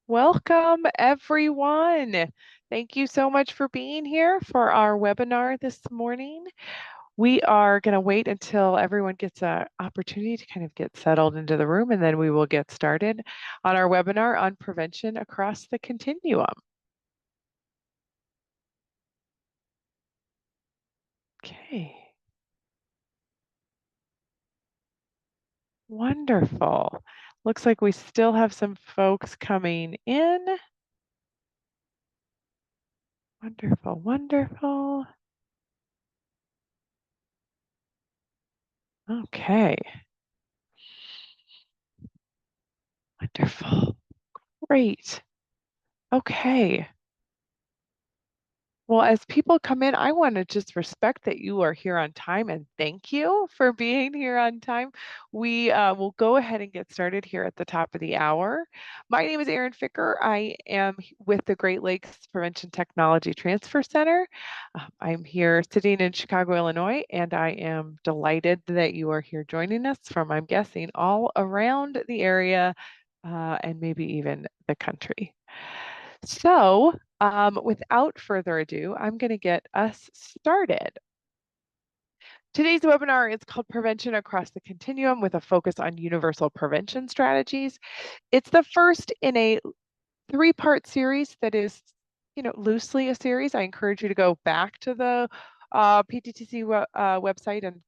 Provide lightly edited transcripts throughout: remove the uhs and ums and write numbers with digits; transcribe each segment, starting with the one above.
Welcome, everyone. Thank you so much for being here for our webinar this morning. We are going to wait until everyone gets an opportunity to kind of get settled into the room, and then we will get started on our webinar on prevention across the continuum. Okay. Wonderful. Looks like we still have some folks coming in. Wonderful, wonderful. Okay. Wonderful. Great. Okay. Well, as people come in, I want to just respect that you are here on time and thank you for being here on time. We will go ahead and get started here at the top of the hour. My name is Erin Ficker. I am with the Great Lakes Prevention Technology Transfer Center. I'm here sitting in Chicago, Illinois, and I am delighted that you are here joining us from, I'm guessing, all around the area and maybe even the country. So without further ado, I'm going to get us started. Today's webinar is called Prevention Across the Continuum with a focus on universal prevention strategies. It's the first in a three-part series that is, loosely a series. I encourage you to go back to the PTTC website and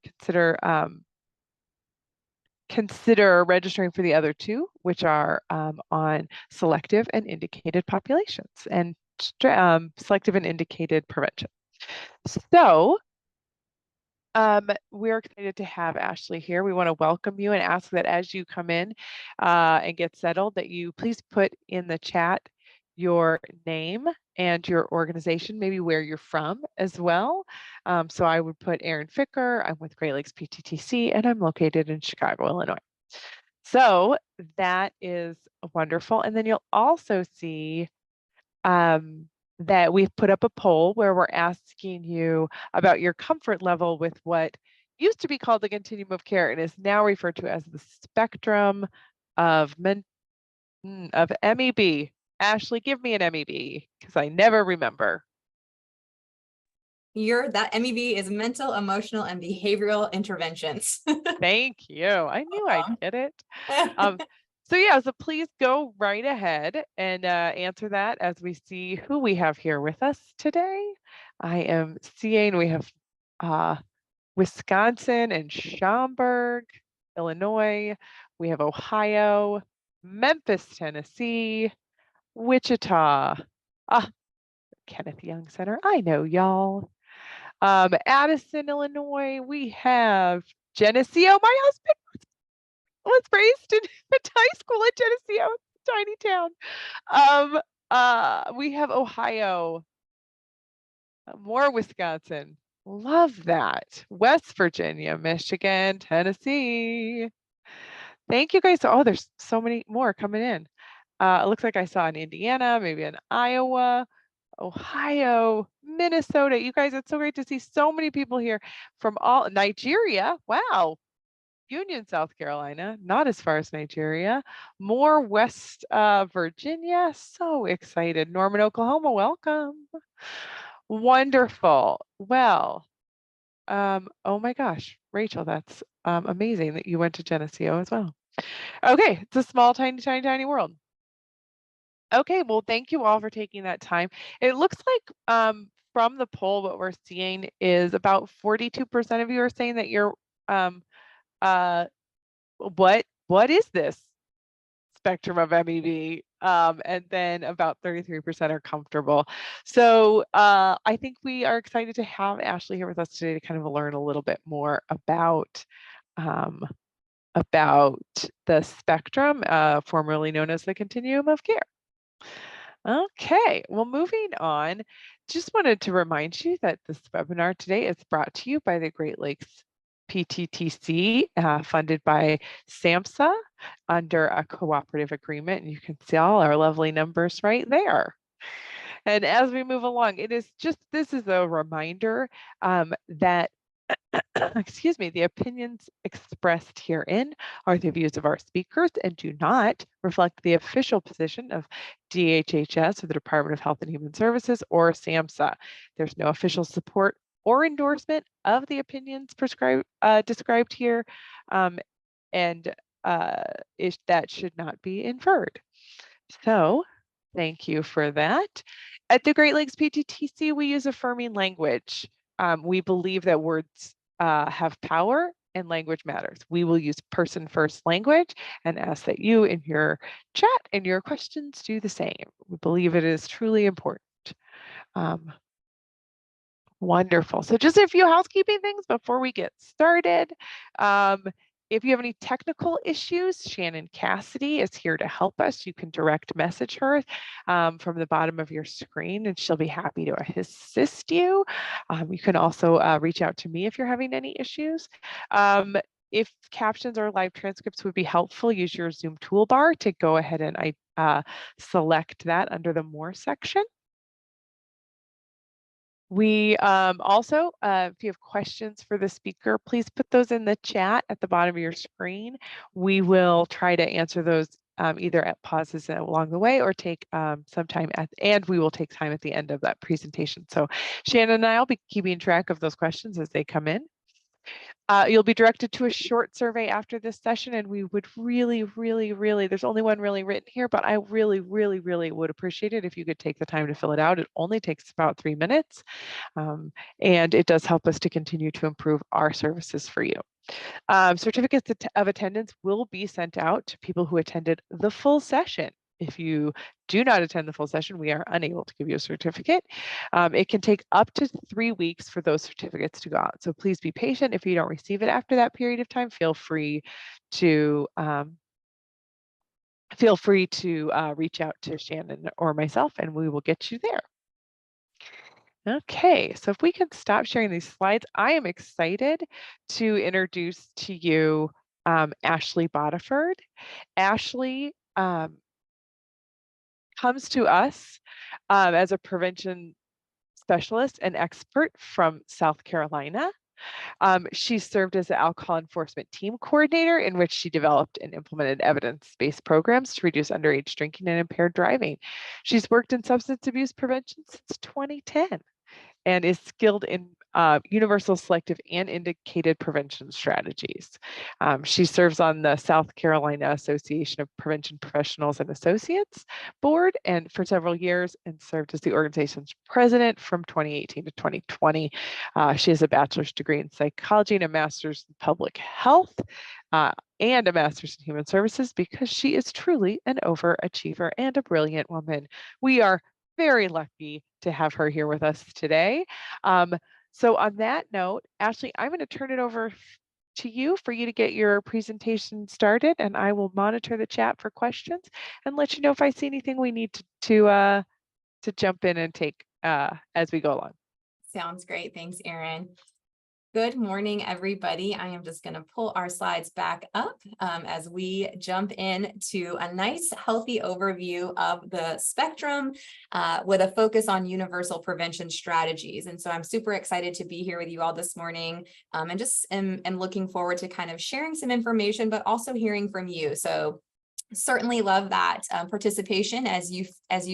consider registering for the other two, which are on selective and indicated populations and selective and indicated prevention. So we're excited to have Ashley here. We want to welcome you and ask that as you come in and get settled, that you please put in the chat your name and your organization, maybe where you're from as well. So I would put Erin Ficker. I'm with Great Lakes PTTC, and I'm located in Chicago, Illinois. So that is wonderful. And then you'll also see that we've put up a poll where we're asking you about your comfort level with what used to be called the continuum of care and is now referred to as the spectrum of MEB. Ashley, give me an MEB because I never remember. That MEB is mental, emotional, and behavioral interventions. Thank you. I knew I'd get it. So please go right ahead and answer that as we see who we have here with us today. I am seeing we have Wisconsin and Schaumburg, Illinois. We have Ohio, Memphis, Tennessee, Wichita. Kenneth Young Center. I know y'all. Addison, Illinois. We have Geneseo. My husband was raised in high school in Geneseo, tiny town. We have Ohio, more Wisconsin. Love that. West Virginia, Michigan, Tennessee. Thank you guys. Oh, there's so many more coming in. It looks like I saw in Indiana, maybe in Iowa, Ohio, Minnesota. You guys, it's so great to see so many people here from all Nigeria. Wow. Union, South Carolina, not as far as Nigeria, more West Virginia. So excited. Norman, Oklahoma, welcome. Wonderful. Well, oh my gosh, Rachel, that's amazing that you went to Geneseo as well. Okay, it's a small, tiny, tiny, tiny world. Okay, well, thank you all for taking that time. It looks like from the poll, what we're seeing is about 42% of you are saying that you're what is this spectrum of MEB? And then about 33% are comfortable. So I think we are excited to have Ashley here with us today to kind of learn a little bit more about the spectrum, formerly known as the continuum of care. Okay, well, moving on, just wanted to remind you that this webinar today is brought to you by the Great Lakes PTTC, funded by SAMHSA under a cooperative agreement. And you can see all our lovely numbers right there. And as we move along, this is a reminder that excuse me, the opinions expressed herein are the views of our speakers and do not reflect the official position of DHHS or the Department of Health and Human Services or SAMHSA. There's no official support or endorsement of the opinions described here, and that should not be inferred. So thank you for that. At the Great Lakes PTTC, we use affirming language. We believe that words have power and language matters. We will use person first language and ask that you in your chat and your questions do the same. We believe it is truly important. Wonderful. So just a few housekeeping things before we get started. If you have any technical issues, Shannon Cassidy is here to help us. You can direct message her from the bottom of your screen, and she'll be happy to assist you. You can also reach out to me if you're having any issues. If captions or live transcripts would be helpful, use your Zoom toolbar to go ahead and select that under the More section. We also, if you have questions for the speaker, please put those in the chat at the bottom of your screen. We will try to answer those either at pauses along the way or take some time and we will take time at the end of that presentation. So Shannon and I will be keeping track of those questions as they come in. You'll be directed to a short survey after this session, and we would really, there's only one really written here, but I really would appreciate it if you could take the time to fill it out. It only takes about 3 minutes, and it does help us to continue to improve our services for you. Certificates of attendance will be sent out to people who attended the full session. If you do not attend the full session, we are unable to give you a certificate. It can take up to 3 weeks for those certificates to go out. So please be patient. If you don't receive it after that period of time, feel free to reach out to Shannon or myself and we will get you there. Okay, so if we can stop sharing these slides, I am excited to introduce to you Ashley Bodiford. Ashley comes to us as a prevention specialist and expert from South Carolina. She served as the alcohol enforcement team coordinator in which she developed and implemented evidence-based programs to reduce underage drinking and impaired driving. She's worked in substance abuse prevention since 2010 and is skilled in universal, selective, and indicated prevention strategies. She serves on the South Carolina Association of Prevention Professionals and Associates board and for several years and served as the organization's president from 2018 to 2020. She has a bachelor's degree in psychology and a master's in public health and a master's in human services because she is truly an overachiever and a brilliant woman. We are very lucky to have her here with us today. So on that note, Ashley, I'm going to turn it over to you for you to get your presentation started, and I will monitor the chat for questions and let you know if I see anything we need to jump in and take as we go along. Sounds great. Thanks, Erin. Good morning, everybody. I am just going to pull our slides back up as we jump into a nice, healthy overview of the spectrum with a focus on universal prevention strategies. And so I'm super excited to be here with you all this morning and just am looking forward to kind of sharing some information, but also hearing from you. So certainly love that participation as you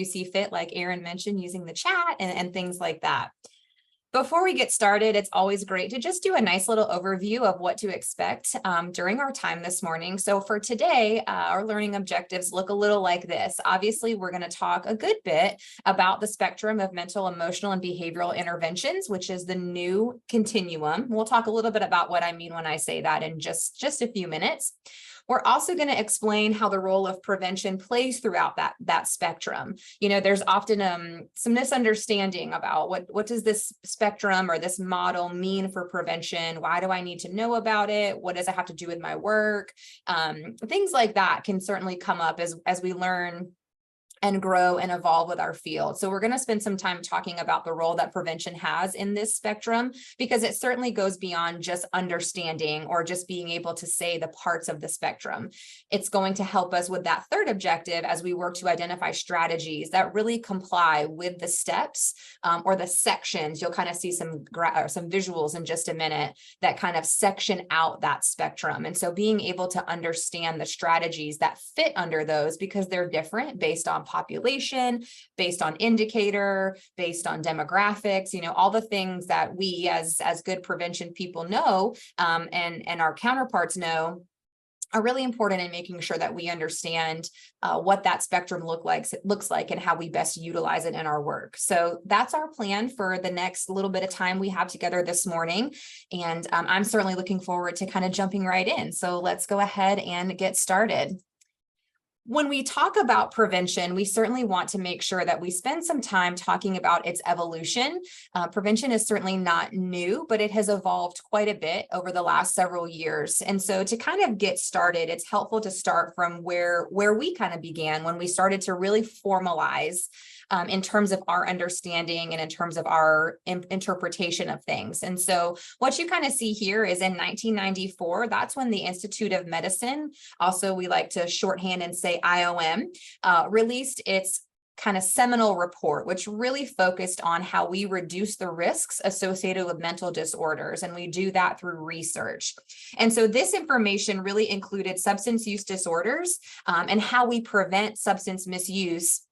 see fit, like Erin mentioned, using the chat and things like that. Before we get started, it's always great to just do a nice little overview of what to expect during our time this morning. So for today, our learning objectives look a little like this. Obviously, we're going to talk a good bit about the spectrum of mental, emotional, and behavioral interventions, which is the new Continuum. We'll talk a little bit about what I mean when I say that in just a few minutes. We're also going to explain how the role of prevention plays throughout that spectrum. You know, there's often some misunderstanding about what does this spectrum or this model mean for prevention? Why do I need to know about it? What does it have to do with my work? Things like that can certainly come up as we learn and grow and evolve with our field. So we're going to spend some time talking about the role that prevention has in this spectrum, because it certainly goes beyond just understanding or just being able to say the parts of the spectrum. It's going to help us with that third objective as we work to identify strategies that really comply with the steps or the sections. You'll kind of see some visuals in just a minute that kind of section out that spectrum. And so being able to understand the strategies that fit under those, because they're different based on population, based on indicator, based on demographics, all the things that we as good prevention people know, and our counterparts know, are really important in making sure that we understand what that spectrum looks like and how we best utilize it in our work. So that's our plan for the next little bit of time we have together this morning. And I'm certainly looking forward to kind of jumping right in. So let's go ahead and get started. When we talk about prevention, we certainly want to make sure that we spend some time talking about its evolution. Prevention is certainly not new, but it has evolved quite a bit over the last several years. And so to kind of get started, it's helpful to start from where we kind of began when we started to really formalize in terms of our understanding and in terms of our interpretation of things. And so what you kind of see here is in 1994, that's when the Institute of Medicine, also we like to shorthand and say IOM, released its kind of seminal report, which really focused on how we reduce the risks associated with mental disorders. And we do that through research. And so this information really included substance use disorders and how we prevent substance misuse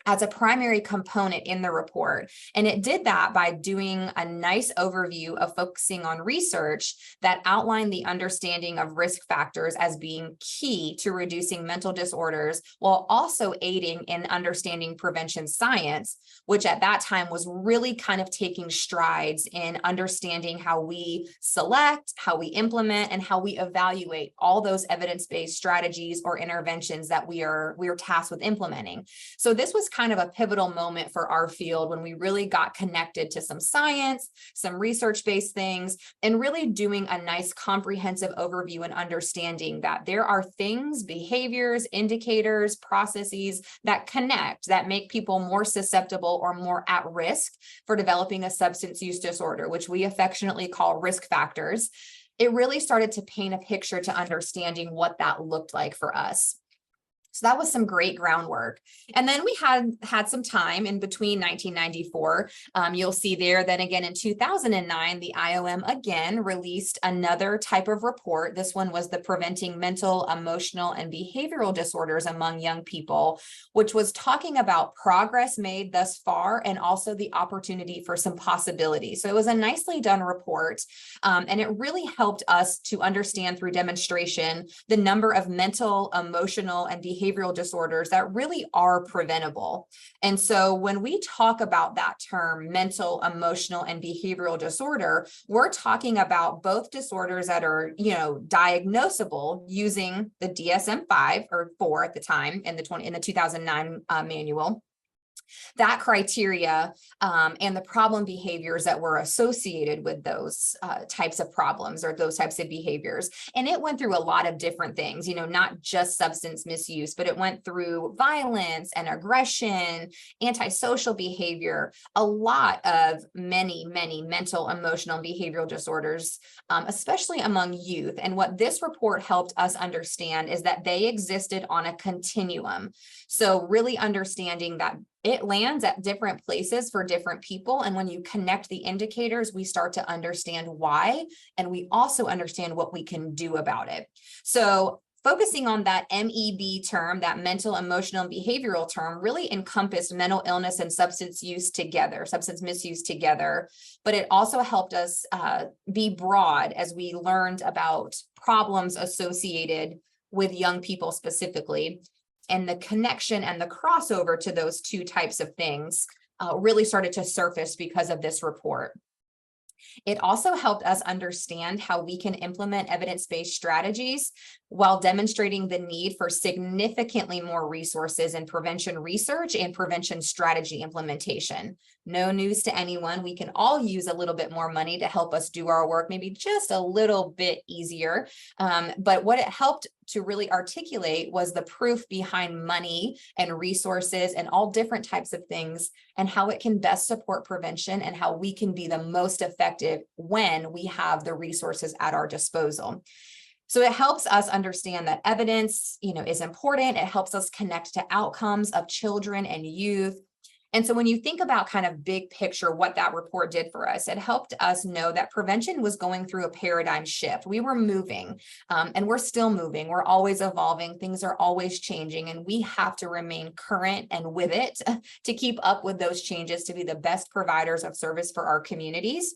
as a primary component in the report. And it did that by doing a nice overview of focusing on research that outlined the understanding of risk factors as being key to reducing mental disorders, while also aiding in understanding prevention science, which at that time was really kind of taking strides in understanding how we select, how we implement, and how we evaluate all those evidence-based strategies or interventions that we are tasked with implementing. So this was kind of a pivotal moment for our field when we really got connected to some science, some research-based things, and really doing a nice comprehensive overview and understanding that there are things, behaviors, indicators, processes that connect, that make people more susceptible or more at risk for developing a substance use disorder, which we affectionately call risk factors. It really started to paint a picture to understanding what that looked like for us. So that was some great groundwork. And then we had some time in between 1994. You'll see there that again in 2009, the IOM again released another type of report. This one was the Preventing Mental, Emotional, and Behavioral Disorders Among Young People, which was talking about progress made thus far and also the opportunity for some possibilities. So it was a nicely done report. And it really helped us to understand through demonstration the number of mental, emotional, and behavioral disorders that really are preventable. And so when we talk about that term, mental, emotional, and behavioral disorder, we're talking about both disorders that are, diagnosable using the DSM-5 or 4 at the time in the 2009 manual. That criteria and the problem behaviors that were associated with those types of problems or those types of behaviors. And it went through a lot of different things, not just substance misuse, but it went through violence and aggression, antisocial behavior, a lot of many mental, emotional, and behavioral disorders, especially among youth. And what this report helped us understand is that they existed on a continuum. So really understanding that it lands at different places for different people. And when you connect the indicators, we start to understand why, and we also understand what we can do about it. So focusing on that MEB term, that mental, emotional, and behavioral term, really encompassed mental illness and substance misuse together. But it also helped us be broad as we learned about problems associated with young people specifically. And the connection and the crossover to those two types of things really started to surface because of this report. It also helped us understand how we can implement evidence-based strategies while demonstrating the need for significantly more resources in prevention research and prevention strategy implementation. No news to anyone. We can all use a little bit more money to help us do our work, maybe just a little bit easier. But what it helped to really articulate was the proof behind money and resources and all different types of things, and how it can best support prevention and how we can be the most effective when we have the resources at our disposal. So it helps us understand that evidence, is important. It helps us connect to outcomes of children and youth. And so when you think about kind of big picture, what that report did for us, it helped us know that prevention was going through a paradigm shift. We were moving, and we're still moving. We're always evolving. Things are always changing, and we have to remain current and with it to keep up with those changes, to be the best providers of service for our communities.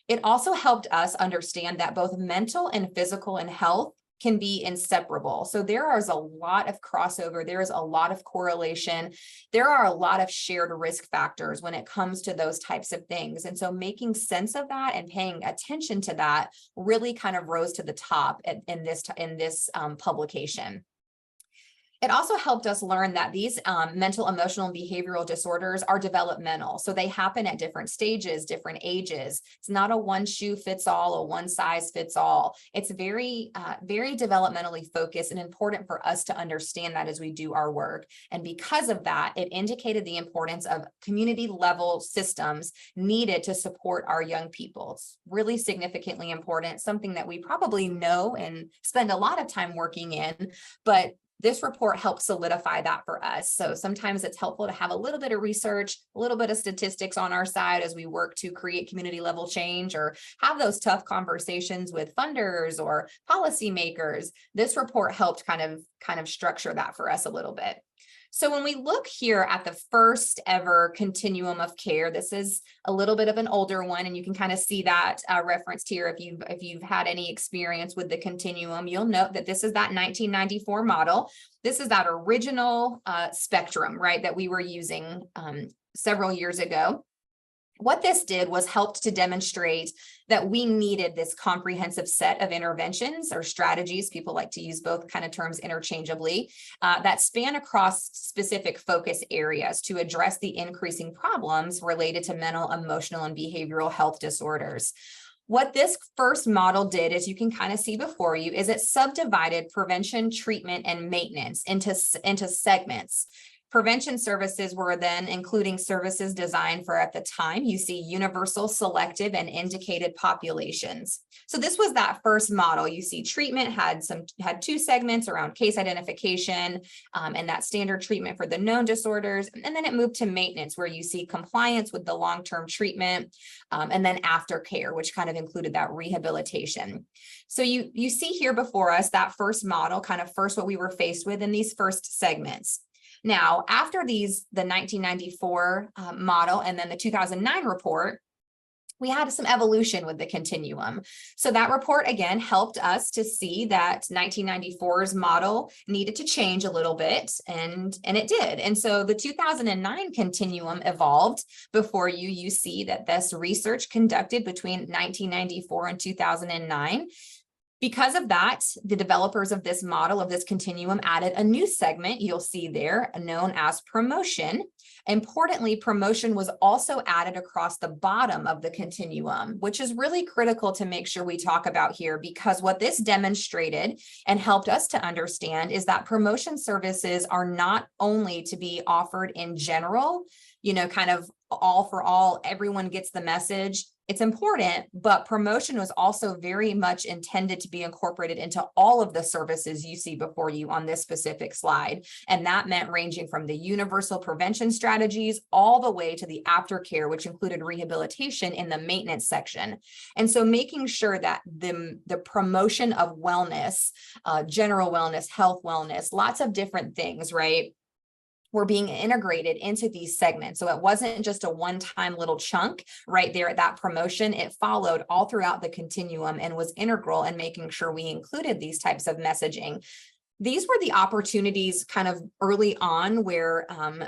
It also helped us understand that both mental and physical and health can be inseparable. So there is a lot of crossover. There is a lot of correlation. There are a lot of shared risk factors when it comes to those types of things. And so making sense of that and paying attention to that really kind of rose to the top in this publication. It also helped us learn that these mental, emotional, and behavioral disorders are developmental. So they happen at different stages, different ages. It's not a one shoe fits all, a one size fits all. It's very developmentally focused, and important for us to understand that as we do our work. And because of that, it indicated the importance of community level systems needed to support our young people. It's really significantly important, something that we probably know and spend a lot of time working in, but this report helps solidify that for us. So sometimes it's helpful to have a little bit of research, a little bit of statistics on our side as we work to create community level change or have those tough conversations with funders or policymakers. This report helped kind of structure that for us a little bit. So when we look here at the first ever continuum of care, this is a little bit of an older one, and you can kind of see that referenced here. If you've had any experience with the continuum, you'll note that this is that 1994 model. This is that original spectrum, right, that we were using several years ago. What this did was helped to demonstrate that we needed this comprehensive set of interventions or strategies. People like to use both kind of terms interchangeably, that span across specific focus areas to address the increasing problems related to mental, emotional, and behavioral health disorders. What this first model did, as you can kind of see before you, is it subdivided prevention, treatment, and maintenance into segments. Prevention services were then including services designed for, at the time, you see universal, selective, and indicated populations. So this was that first model. You see treatment had two segments around case identification and that standard treatment for the known disorders. And then it moved to maintenance, where you see compliance with the long-term treatment, and then aftercare, which kind of included that rehabilitation. So you see here before us that first model, kind of first what we were faced with in these first segments. Now, after the 1994 model and then the 2009 report, we had some evolution with the continuum. So that report, again, helped us to see that 1994's model needed to change a little bit, and it did. And so the 2009 continuum evolved before you. You see that this research conducted between 1994 and 2009. Because of that, the developers of this model, of this continuum, added a new segment you'll see there known as promotion. Importantly, promotion was also added across the bottom of the continuum, which is really critical to make sure we talk about here, because what this demonstrated and helped us to understand is that promotion services are not only to be offered in general, kind of all for all, everyone gets the message. It's important, but promotion was also very much intended to be incorporated into all of the services you see before you on this specific slide. And that meant ranging from the universal prevention strategies all the way to the aftercare, which included rehabilitation in the maintenance section. And so making sure that the promotion of wellness, general wellness, health wellness, lots of different things, right, were being integrated into these segments. So it wasn't just a one-time little chunk right there at that promotion. It followed all throughout the continuum and was integral in making sure we included these types of messaging. These were the opportunities kind of early on where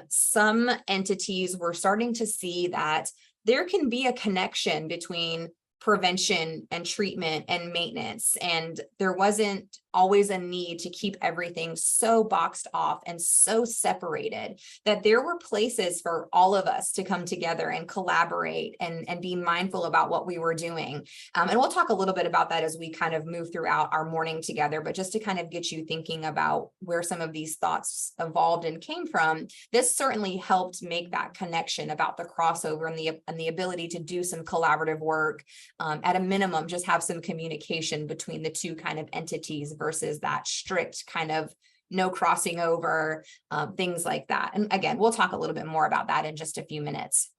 some entities were starting to see that there can be a connection between prevention and treatment and maintenance. And there wasn't always a need to keep everything so boxed off and so separated that there were places for all of us to come together and collaborate and be mindful about what we were doing. And we'll talk a little bit about that as we kind of move throughout our morning together, but just to kind of get you thinking about where some of these thoughts evolved and came from, this certainly helped make that connection about the crossover and the ability to do some collaborative work. At a minimum, just have some communication between the two kind of entities versus that strict kind of no crossing over, things like that. And again, we'll talk a little bit more about that in just a few minutes.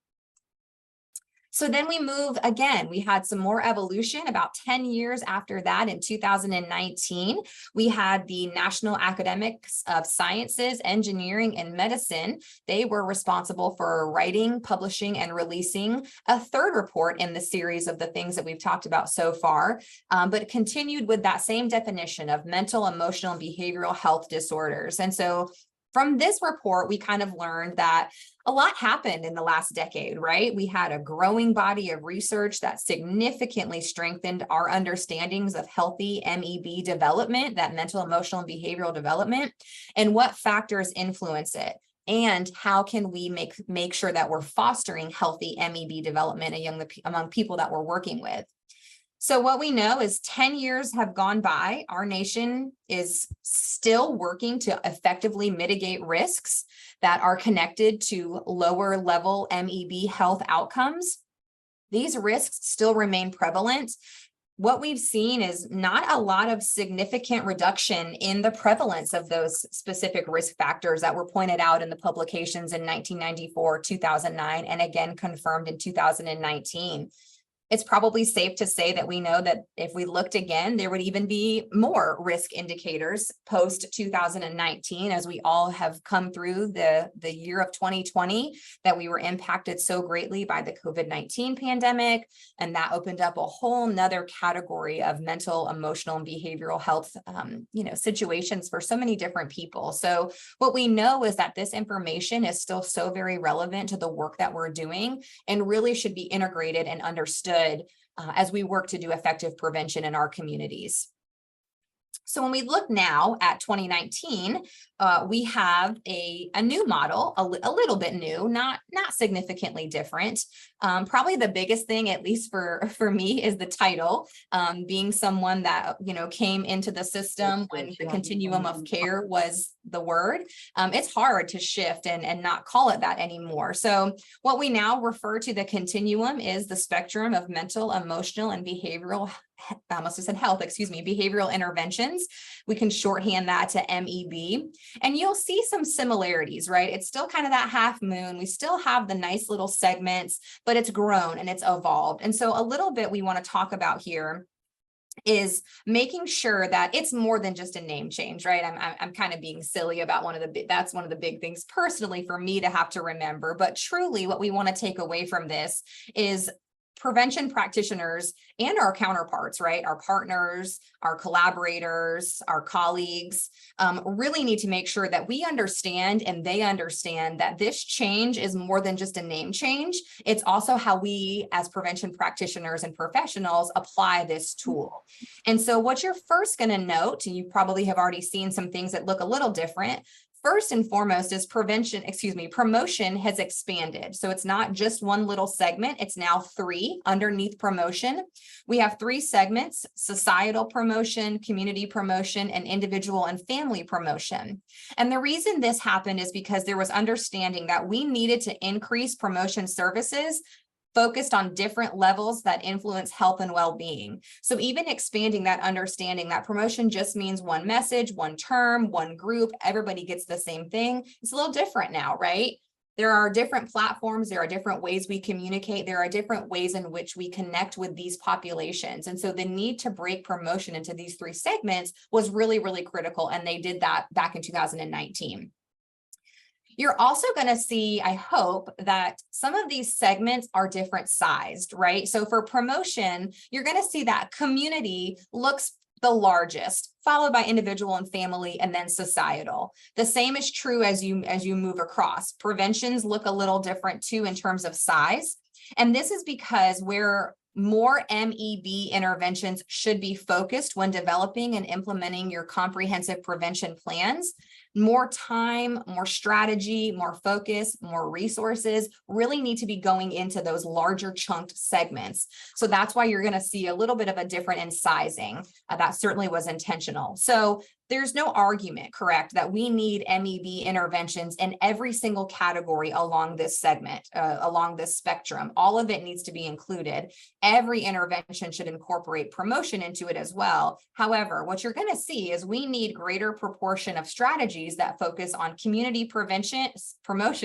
So then we move again, we had some more evolution about 10 years after that. In 2019, we had the National Academics of Sciences, Engineering, and Medicine. They were responsible for writing, publishing, and releasing a third report in the series of the things that we've talked about so far, but continued with that same definition of mental, emotional, and behavioral health disorders. And so from this report, we kind of learned that a lot happened in the last decade, right? We had a growing body of research that significantly strengthened our understandings of healthy MEB development, that mental, emotional, and behavioral development, and what factors influence it. And how can we make sure that we're fostering healthy MEB development among people that we're working with? So what we know is 10 years have gone by. Our nation is still working to effectively mitigate risks that are connected to lower level MEB health outcomes. These risks still remain prevalent. What we've seen is not a lot of significant reduction in the prevalence of those specific risk factors that were pointed out in the publications in 1994, 2009, and again confirmed in 2019. It's probably safe to say that we know that if we looked again, there would even be more risk indicators post 2019, as we all have come through the year of 2020, that we were impacted so greatly by the COVID-19 pandemic. And that opened up a whole nother category of mental, emotional, and behavioral health, situations for so many different people. So what we know is that this information is still so very relevant to the work that we're doing and really should be integrated and understood as we work to do effective prevention in our communities. So when we look now at 2019, we have a new model, a little bit new, not significantly different. Probably the biggest thing, at least for me, is the title, being someone that came into the system when the continuum of care was the word. It's hard to shift and not call it that anymore. So what we now refer to the continuum is the spectrum of mental, emotional, and behavioral behavioral interventions. We can shorthand that to MEB. And you'll see some similarities, right? It's still kind of that half moon. We still have the nice little segments, but it's grown and it's evolved. And so a little bit we want to talk about here is making sure that it's more than just a name change, right? I'm kind of being silly about that's one of the big things personally for me to have to remember, but truly what we want to take away from this is prevention practitioners and our counterparts, right? Our partners, our collaborators, our colleagues, really need to make sure that we understand and they understand that this change is more than just a name change. It's also how we as prevention practitioners and professionals apply this tool. And so what you're first going to note, and you probably have already seen some things that look a little different, first and foremost is promotion has expanded. So it's not just one little segment, it's now three underneath promotion. We have three segments: societal promotion, community promotion, and individual and family promotion. And the reason this happened is because there was understanding that we needed to increase promotion services focused on different levels that influence health and well-being. So even expanding that understanding that promotion just means one message, one term, one group, everybody gets the same thing. It's a little different now, right? There are different platforms, there are different ways we communicate, there are different ways in which we connect with these populations. And so the need to break promotion into these three segments was really, really critical. And they did that back in 2019. You're also going to see, I hope, that some of these segments are different sized, right? So for promotion, you're going to see that community looks the largest, followed by individual and family, and then societal. The same is true as you move across. Preventions look a little different too in terms of size. And this is because where More MEB interventions should be focused when developing and implementing your comprehensive prevention plans. More time, more strategy, more focus, more resources really need to be going into those larger chunked segments. So that's why you're going to see a little bit of a difference in sizing. That certainly was intentional. So there's no argument, correct, that we need MEB interventions in every single category along this segment, along this spectrum. All of it needs to be included. Every intervention should incorporate promotion into it as well. However, what you're going to see is we need greater proportion of strategies that focus on community promotion,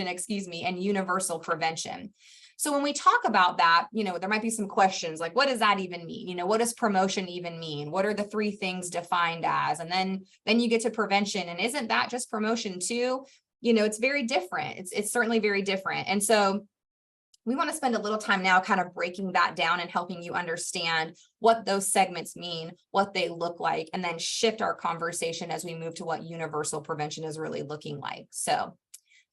and universal prevention. So when we talk about that, there might be some questions like, what does that even mean? What does promotion even mean? What are the three things defined as? And then you get to prevention. And isn't that just promotion too? It's very different. It's certainly very different. And so we want to spend a little time now kind of breaking that down and helping you understand what those segments mean, what they look like, and then shift our conversation as we move to what universal prevention is really looking like. So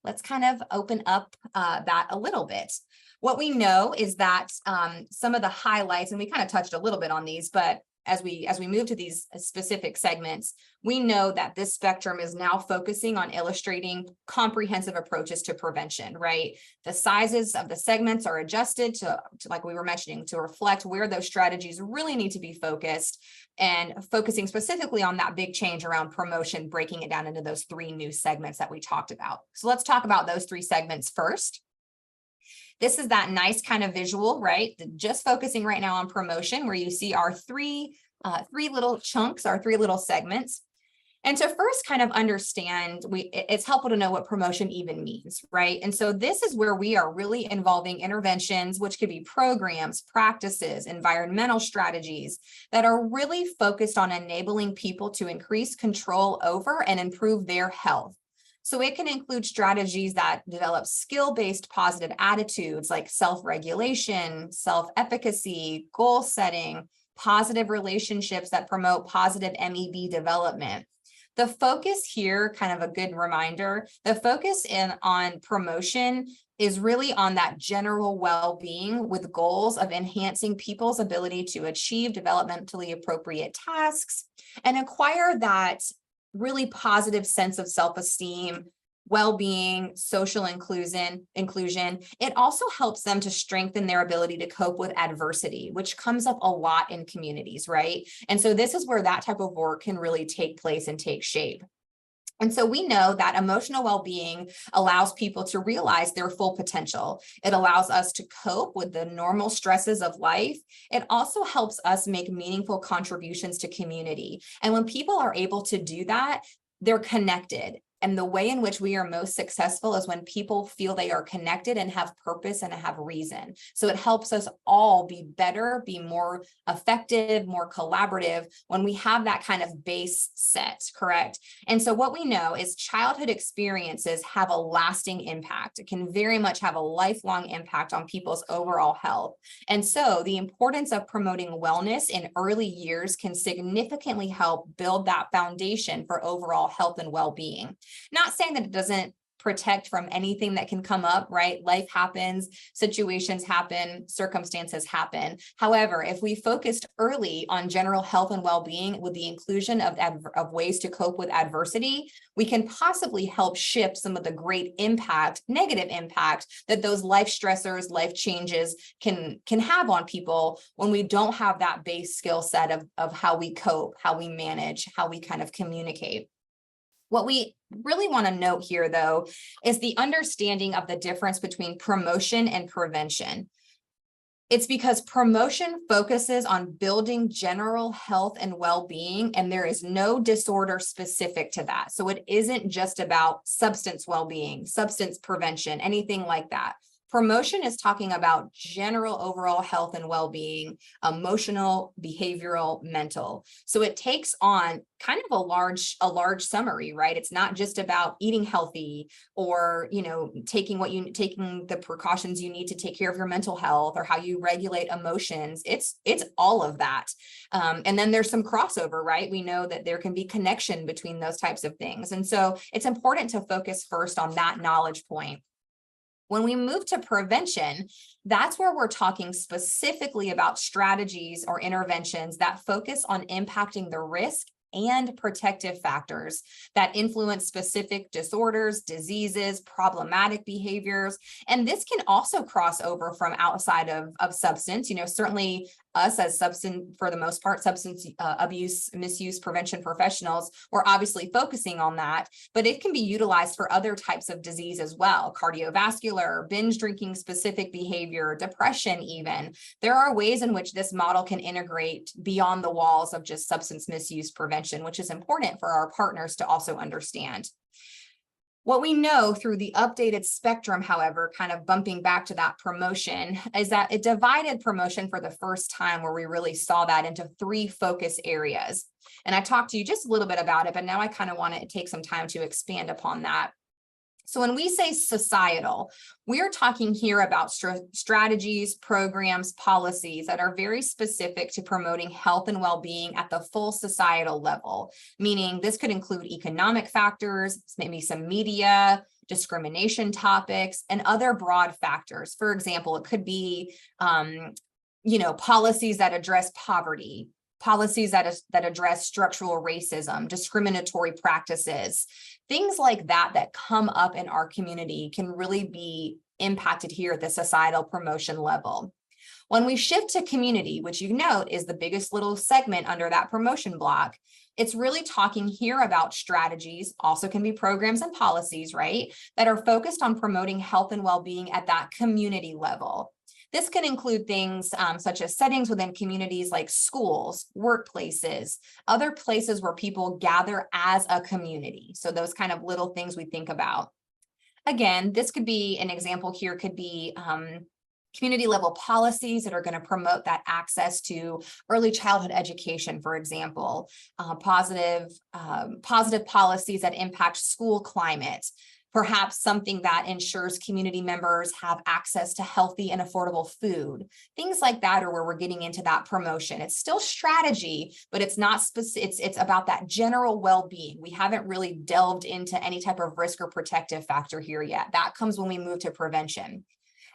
let's kind of open up that a little bit. What we know is that some of the highlights, and we kind of touched a little bit on these, but as we move to these specific segments, we know that this spectrum is now focusing on illustrating comprehensive approaches to prevention, right? The sizes of the segments are adjusted to like we were mentioning, to reflect where those strategies really need to be focused, and focusing specifically on that big change around promotion, breaking it down into those three new segments that we talked about. So let's talk about those three segments first. This is that nice kind of visual, right? Just focusing right now on promotion, where you see our three little chunks, our three little segments. And to first kind of understand, it's helpful to know what promotion even means, right? And so this is where we are really involving interventions, which could be programs, practices, environmental strategies that are really focused on enabling people to increase control over and improve their health. So it can include strategies that develop skill-based positive attitudes like self-regulation, self-efficacy, goal setting, positive relationships that promote positive MEB development. The focus here, kind of a good reminder, the focus on promotion is really on that general well-being with goals of enhancing people's ability to achieve developmentally appropriate tasks and acquire that really positive sense of self-esteem, well-being, social inclusion. It also helps them to strengthen their ability to cope with adversity, which comes up a lot in communities, right? And so this is where that type of work can really take place and take shape. And so we know that emotional well-being allows people to realize their full potential. It allows us to cope with the normal stresses of life. It also helps us make meaningful contributions to community. And when people are able to do that, they're connected. And the way in which we are most successful is when people feel they are connected and have purpose and have reason. So it helps us all be better, be more effective, more collaborative when we have that kind of base set, correct? And so what we know is childhood experiences have a lasting impact. It can very much have a lifelong impact on people's overall health. And so the importance of promoting wellness in early years can significantly help build that foundation for overall health and well-being. Not saying that it doesn't protect from anything that can come up, right? Life happens, situations happen, circumstances happen. However, if we focused early on general health and well-being with the inclusion of ways to cope with adversity, we can possibly help shift some of the great impact, negative impact that those life stressors, life changes can have on people when we don't have that base skill set of how we cope, how we manage, how we kind of communicate. What we really want to note here, though, is the understanding of the difference between promotion and prevention. It's because promotion focuses on building general health and well-being, and there is no disorder specific to that. So it isn't just about substance well-being, substance prevention, anything like that. Promotion is talking about general overall health and well-being, emotional, behavioral, mental. So it takes on kind of a large summary, right? It's not just about eating healthy or, taking the precautions you need to take care of your mental health or how you regulate emotions. It's all of that. And then there's some crossover, right? We know that there can be connection between those types of things. And so it's important to focus first on that knowledge point. When we move to prevention, that's where we're talking specifically about strategies or interventions that focus on impacting the risk and protective factors that influence specific disorders, diseases, problematic behaviors. And this can also cross over from outside of substance. Certainly us as for the most part, substance abuse, misuse prevention professionals, we're obviously focusing on that, but it can be utilized for other types of disease as well. Cardiovascular, binge drinking specific behavior, depression even. There are ways in which this model can integrate beyond the walls of just substance misuse prevention, which is important for our partners to also understand. What we know through the updated spectrum, however, kind of bumping back to that promotion, is that it divided promotion for the first time where we really saw that into 3 focus areas. And I talked to you just a little bit about it, but now I kind of want to take some time to expand upon that. So when we say societal, we are talking here about strategies, programs, policies that are very specific to promoting health and well-being at the full societal level, meaning this could include economic factors, maybe some media, discrimination topics, and other broad factors. For example, it could be, policies that address poverty, policies that address structural racism, discriminatory practices, things like that come up in our community can really be impacted here at the societal promotion level. When we shift to community, which you note is the biggest little segment under that promotion block, it's really talking here about strategies, also can be programs and policies, right, that are focused on promoting health and well-being at that community level. This can include things such as settings within communities like schools, workplaces, other places where people gather as a community. So those kind of little things we think about. Again, this could be an example here, could be community level policies that are going to promote that access to early childhood education, for example, positive policies that impact school climate. Perhaps something that ensures community members have access to healthy and affordable food. Things like that are where we're getting into that promotion. It's still strategy, but it's not specific. It's about that general well-being. We haven't really delved into any type of risk or protective factor here yet. That comes when we move to prevention.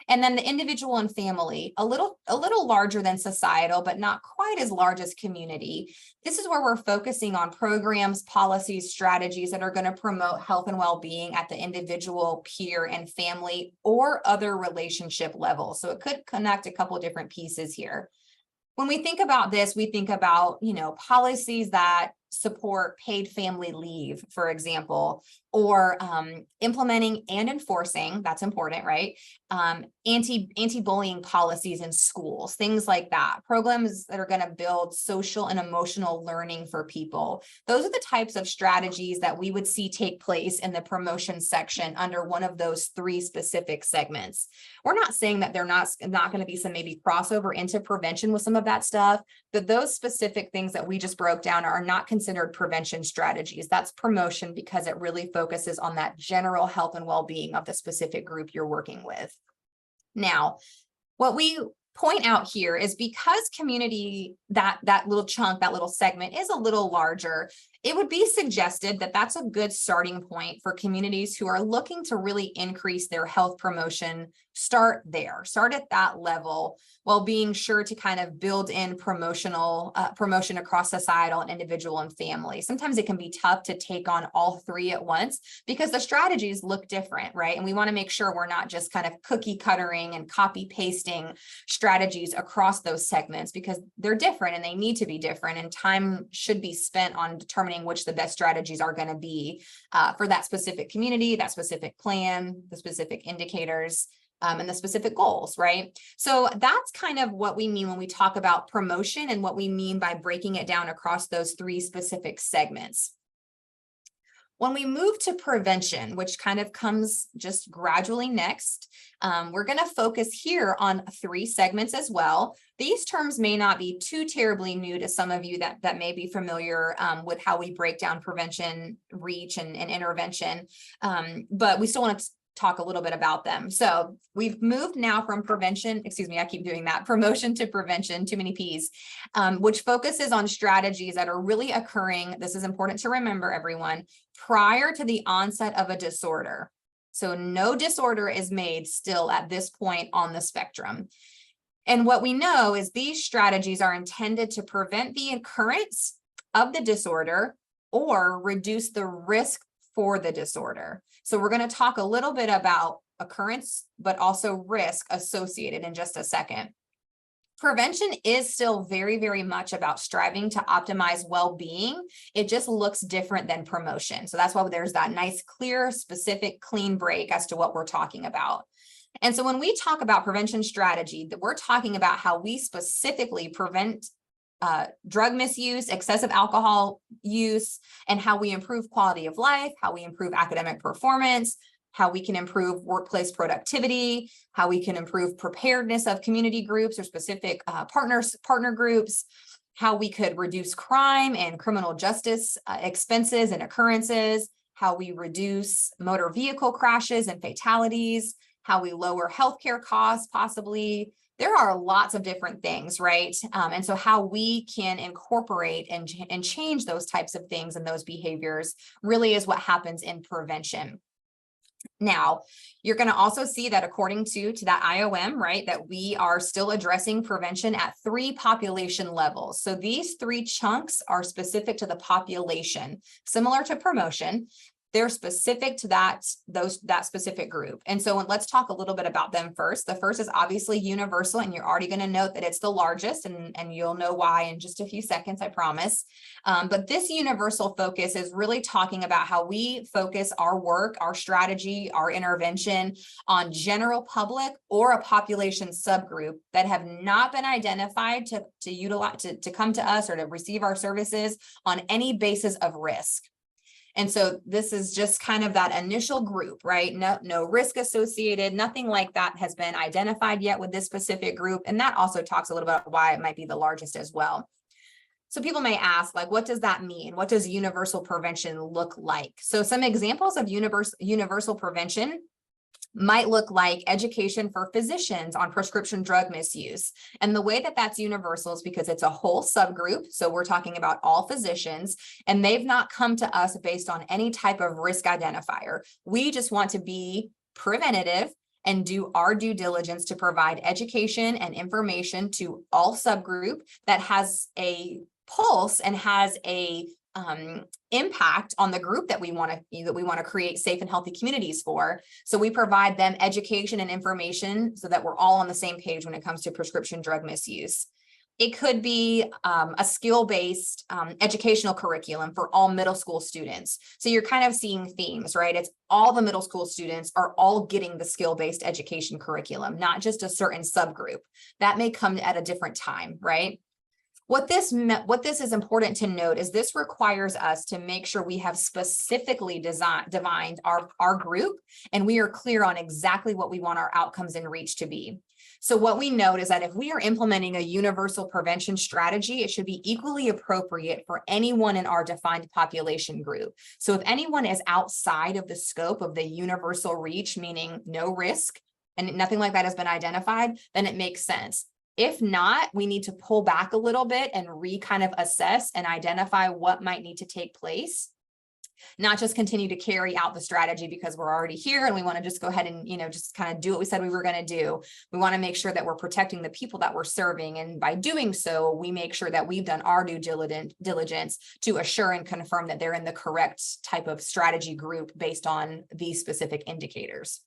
And then the individual and family, a little larger than societal, but not quite as large as community. This is where we're focusing on programs, policies, strategies that are going to promote health and well-being at the individual, peer, and family or other relationship levels. So it could connect a couple of different pieces here. When we think about this, we think about, policies that support paid family leave, for example, or implementing and enforcing, that's important, right? Anti-bullying policies in schools, things like that, programs that are going to build social and emotional learning for people. Those are the types of strategies that we would see take place in the promotion section under one of those 3 specific segments. We're not saying that they're not going to be some maybe crossover into prevention with some of that stuff, but those specific things that we just broke down are not considered prevention strategies. That's promotion because it really focuses on that general health and well-being of the specific group you're working with. Now, what we point out here is because community, that little chunk, that little segment is a little larger, it would be suggested that that's a good starting point for communities who are looking to really increase their health promotion. Start there, start at that level, while being sure to kind of build in promotion across societal and individual and family. Sometimes it can be tough to take on all 3 at once because the strategies look different, right? And we want to make sure we're not just kind of cookie cuttering and copy pasting strategies across those segments because they're different and they need to be different, and time should be spent on determining which the best strategies are going to be for that specific community, that specific plan, the specific indicators, and the specific goals, right? So that's kind of what we mean when we talk about promotion and what we mean by breaking it down across those 3 specific segments. When we move to prevention, which kind of comes just gradually next, we're going to focus here on 3 segments as well. These terms may not be too terribly new to some of you that may be familiar with how we break down prevention, reach, and intervention, but we still want to talk a little bit about them. So we've moved now from promotion to prevention, too many P's, which focuses on strategies that are really occurring. This is important to remember, everyone, prior to the onset of a disorder. So no disorder is made still at this point on the spectrum. And what we know is these strategies are intended to prevent the occurrence of the disorder or reduce the risk for the disorder. So we're going to talk a little bit about occurrence, but also risk associated in just a second. Prevention is still very, very much about striving to optimize well-being. It just looks different than promotion. So that's why there's that nice, clear, specific, clean break as to what we're talking about. And so when we talk about prevention strategy, that we're talking about how we specifically prevent drug misuse, excessive alcohol use, and how we improve quality of life, how we improve academic performance, how we can improve workplace productivity, how we can improve preparedness of community groups or specific partner groups, how we could reduce crime and criminal justice expenses and occurrences, how we reduce motor vehicle crashes and fatalities, how we lower healthcare costs, possibly. There are lots of different things, right? And so how we can incorporate and change those types of things and those behaviors really is what happens in prevention. Now, you're going to also see that according to that IOM, right, that we are still addressing prevention at 3 population levels. So these 3 chunks are specific to the population, similar to promotion. They're specific to that specific group. And so let's talk a little bit about them first. The first is obviously universal, and you're already going to note that it's the largest, and you'll know why in just a few seconds, I promise. But this universal focus is really talking about how we focus our work, our strategy, our intervention on general public or a population subgroup that have not been identified to utilize to come to us or to receive our services on any basis of risk. And so this is just kind of that initial group, right? No risk associated, nothing like that has been identified yet with this specific group. And that also talks a little bit about why it might be the largest as well. So people may ask, like, what does that mean? What does universal prevention look like? So some examples of universal prevention might look like education for physicians on prescription drug misuse. And the way that that's universal is because it's a whole subgroup. So we're talking about all physicians, and they've not come to us based on any type of risk identifier. We just want to be preventative and do our due diligence to provide education and information to all subgroup that has a pulse and has a impact on the group that we want to create safe and healthy communities for. So we provide them education and information so that we're all on the same page when it comes to prescription drug misuse. It could be a skill-based educational curriculum for all middle school students. So you're kind of seeing themes, right? It's all the middle school students are all getting the skill-based education curriculum, not just a certain subgroup. That may come at a different time, right? What this is important to note is this requires us to make sure we have specifically defined our group, and we are clear on exactly what we want our outcomes and reach to be. So what we note is that if we are implementing a universal prevention strategy, it should be equally appropriate for anyone in our defined population group. So if anyone is outside of the scope of the universal reach, meaning no risk and nothing like that has been identified, then it makes sense. If not, we need to pull back a little bit and kind of assess and identify what might need to take place, not just continue to carry out the strategy because we're already here and we want to just go ahead and, just kind of do what we said we were going to do. We want to make sure that we're protecting the people that we're serving. And by doing so, we make sure that we've done our due diligence to assure and confirm that they're in the correct type of strategy group based on these specific indicators.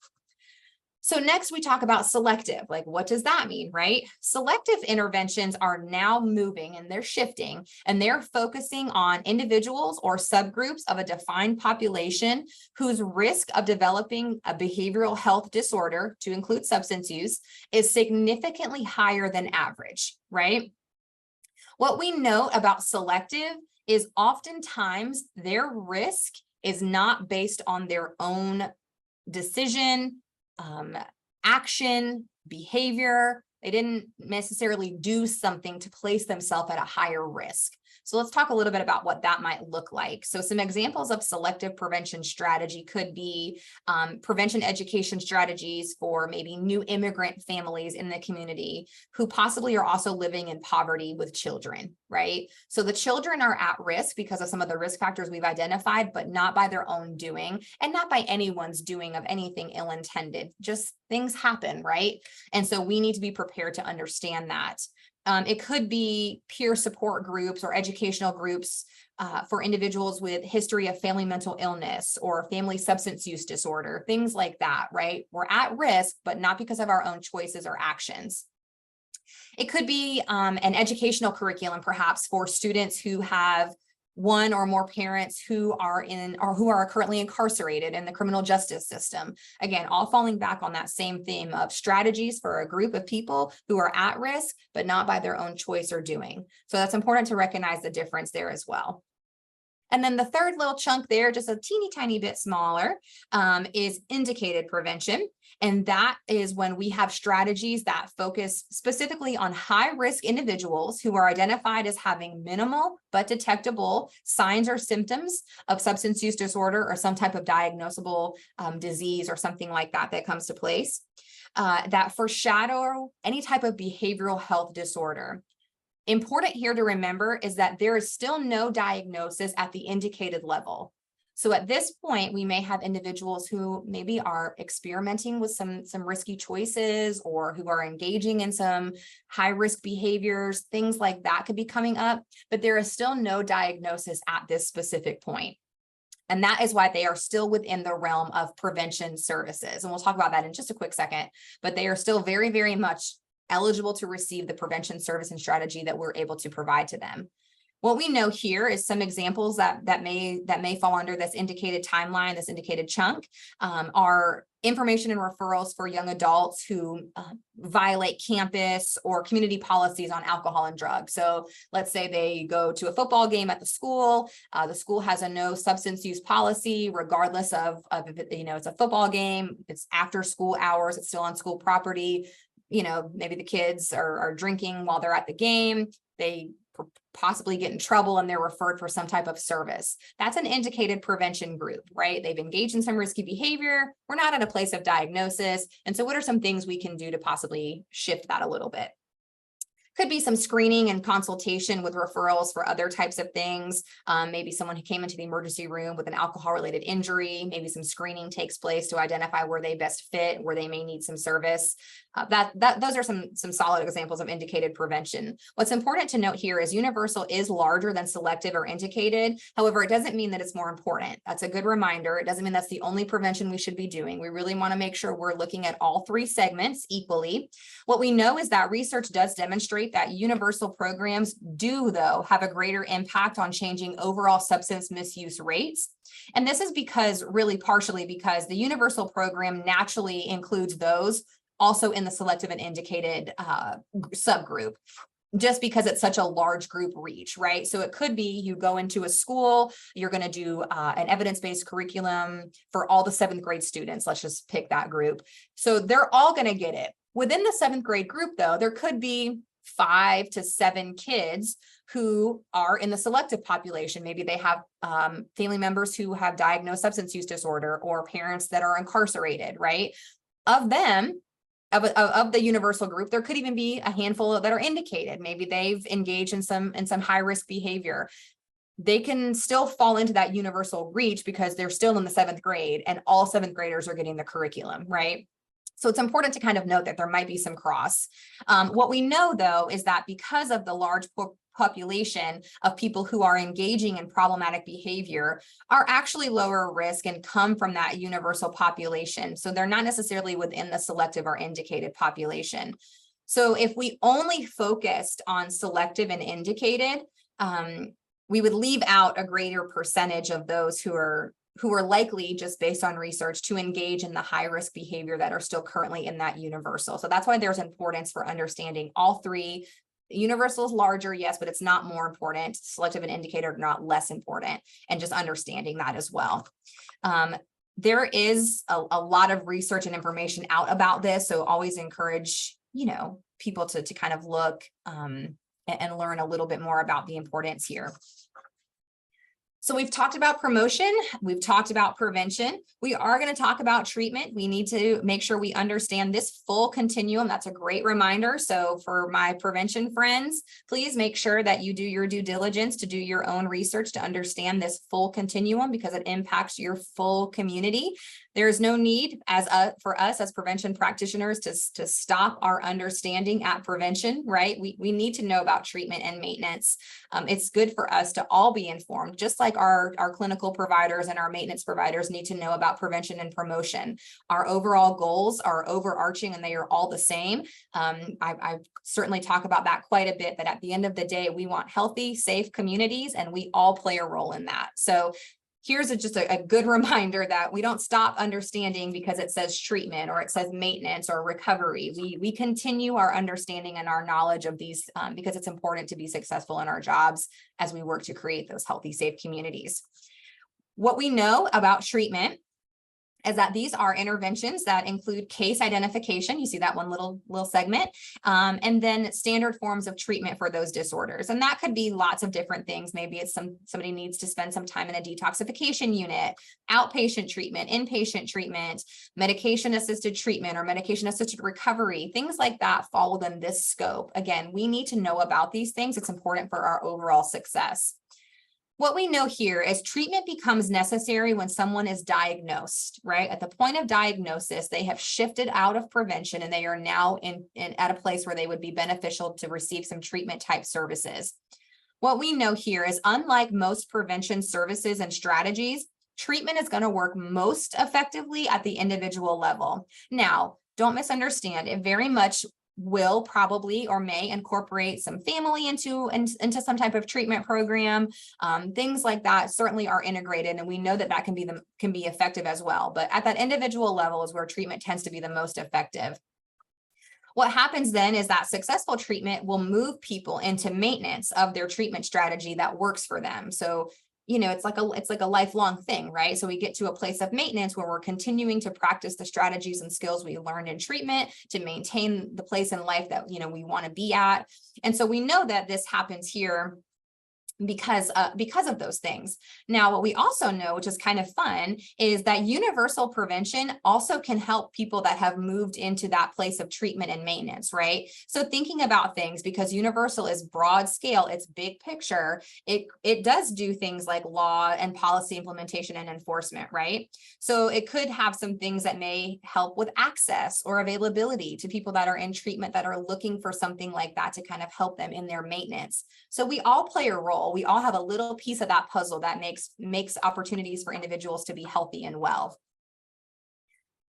So next we talk about selective, like what does that mean, right? Selective interventions are now moving and they're shifting and they're focusing on individuals or subgroups of a defined population whose risk of developing a behavioral health disorder, to include substance use, is significantly higher than average, right? What we note about selective is oftentimes their risk is not based on their own decision, action, behavior. They didn't necessarily do something to place themselves at a higher risk. So let's talk a little bit about what that might look like. So some examples of selective prevention strategy could be prevention education strategies for maybe new immigrant families in the community who possibly are also living in poverty with children, right? So the children are at risk because of some of the risk factors we've identified, but not by their own doing and not by anyone's doing of anything ill-intended. Just things happen, right? And so we need to be prepared to understand that. It could be peer support groups or educational groups for individuals with history of family mental illness or family substance use disorder, things like that, right? We're at risk, but not because of our own choices or actions. It could be an educational curriculum, perhaps for students who have one or more parents who are currently incarcerated in the criminal justice system. Again, all falling back on that same theme of strategies for a group of people who are at risk, but not by their own choice or doing. So that's important to recognize the difference there as well. And then the third little chunk there, just a teeny tiny bit smaller, is indicated prevention. And that is when we have strategies that focus specifically on high-risk individuals who are identified as having minimal but detectable signs or symptoms of substance use disorder or some type of diagnosable disease or something like that that comes to place, that foreshadow any type of behavioral health disorder. Important here to remember is that there is still no diagnosis at the indicated level. So at this point, we may have individuals who maybe are experimenting with some risky choices or who are engaging in some high-risk behaviors, things like that could be coming up, but there is still no diagnosis at this specific point. And that is why they are still within the realm of prevention services. And we'll talk about that in just a quick second, but they are still very, very much eligible to receive the prevention service and strategy that we're able to provide to them. What we know here is some examples that may fall under this indicated timeline, this indicated chunk, are information and referrals for young adults who violate campus or community policies on alcohol and drugs. So let's say they go to a football game at the school has a no substance use policy, regardless of if it's a football game, it's after school hours, it's still on school property. Maybe the kids are drinking while they're at the game, they possibly get in trouble and they're referred for some type of service. That's an indicated prevention group, right? They've engaged in some risky behavior. We're not at a place of diagnosis. And so what are some things we can do to possibly shift that a little bit? Could be some screening and consultation with referrals for other types of those. Maybe someone who came into the emergency room with an alcohol-related injury, maybe some screening takes place to identify where they best fit, where they may need some service. Those are some solid examples of indicated prevention. What's important to note here is universal is larger than selective or indicated. However, it doesn't mean that it's more important. That's a good reminder. It doesn't mean that's the only prevention we should be doing. We really want to make sure we're looking at all three segments equally. What we know is that research does demonstrate that universal programs do, though, have a greater impact on changing overall substance misuse rates. And this is partially because the universal program naturally includes those also in the selective and indicated subgroup, just because it's such a large group reach, right? So it could be you go into a school, you're going to do an evidence-based curriculum for all the 7th grade students. Let's just pick that group. So they're all going to get it. Within the 7th grade group, though, there could be 5 to 7 kids who are in the selective population. Maybe they have family members who have diagnosed substance use disorder or parents that are incarcerated, right? Of them, of the universal group, there could even be a handful that are indicated. Maybe they've engaged in some high risk behavior. They can still fall into that universal reach because they're still in the 7th grade and all 7th graders are getting the curriculum, right? So it's important to kind of note that there might be some cross. What we know, though, is that because of the large population of people who are engaging in problematic behavior are actually lower risk and come from that universal population. So they're not necessarily within the selective or indicated population. So if we only focused on selective and indicated, we would leave out a greater percentage of those who are likely, just based on research, to engage in the high risk behavior that are still currently in that universal. So that's why there's importance for understanding all three. Universal is larger, yes, but it's not more important. Selective and indicator are not less important, and just understanding that as well. There is a lot of research and information out about this, so always encourage people to kind of look and learn a little bit more about the importance here. So we've talked about promotion, we've talked about prevention. We are going to talk about treatment. We need to make sure we understand this full continuum. That's a great reminder. So for my prevention friends, please make sure that you do your due diligence to do your own research to understand this full continuum, because it impacts your full community. There is no need for us as prevention practitioners to stop our understanding at prevention, right? We need to know about treatment and maintenance. It's good for us to all be informed, just like our clinical providers and our maintenance providers need to know about prevention and promotion. Our overall goals are overarching and they are all the same. I certainly talk about that quite a bit, but at the end of the day, we want healthy, safe communities, and we all play a role in that. So here's just a good reminder that we don't stop understanding because it says treatment or it says maintenance or recovery. We continue our understanding and our knowledge of these because it's important to be successful in our jobs as we work to create those healthy, safe communities. What we know about treatment is that these are interventions that include case identification. You see that one little segment, and then standard forms of treatment for those disorders. And that could be lots of different things. Maybe it's somebody needs to spend some time in a detoxification unit, outpatient treatment, inpatient treatment, medication-assisted treatment, or medication-assisted recovery. Things like that fall within this scope. Again, we need to know about these things. It's important for our overall success. What we know here is treatment becomes necessary when someone is diagnosed, right? At the point of diagnosis, they have shifted out of prevention and they are now at a place where they would be beneficial to receive some treatment type services. What we know here is, unlike most prevention services and strategies, treatment is going to work most effectively at the individual level. Now, don't misunderstand, it very much will probably or may incorporate some family into some type of treatment program. Things like that certainly are integrated, and we know that can be effective as well. But at that individual level is where treatment tends to be the most effective. What happens then is that successful treatment will move people into maintenance of their treatment strategy that works for them. So it's like a lifelong thing, right? So we get to a place of maintenance where we're continuing to practice the strategies and skills we learned in treatment to maintain the place in life that, we want to be at. And so we know that this happens here because of those things. Now, what we also know, which is kind of fun, is that universal prevention also can help people that have moved into that place of treatment and maintenance, right? So thinking about things, because universal is broad scale, it's big picture, it does do things like law and policy implementation and enforcement, right? So it could have some things that may help with access or availability to people that are in treatment that are looking for something like that to kind of help them in their maintenance. So we all play a role. We all have a little piece of that puzzle that makes opportunities for individuals to be healthy and well.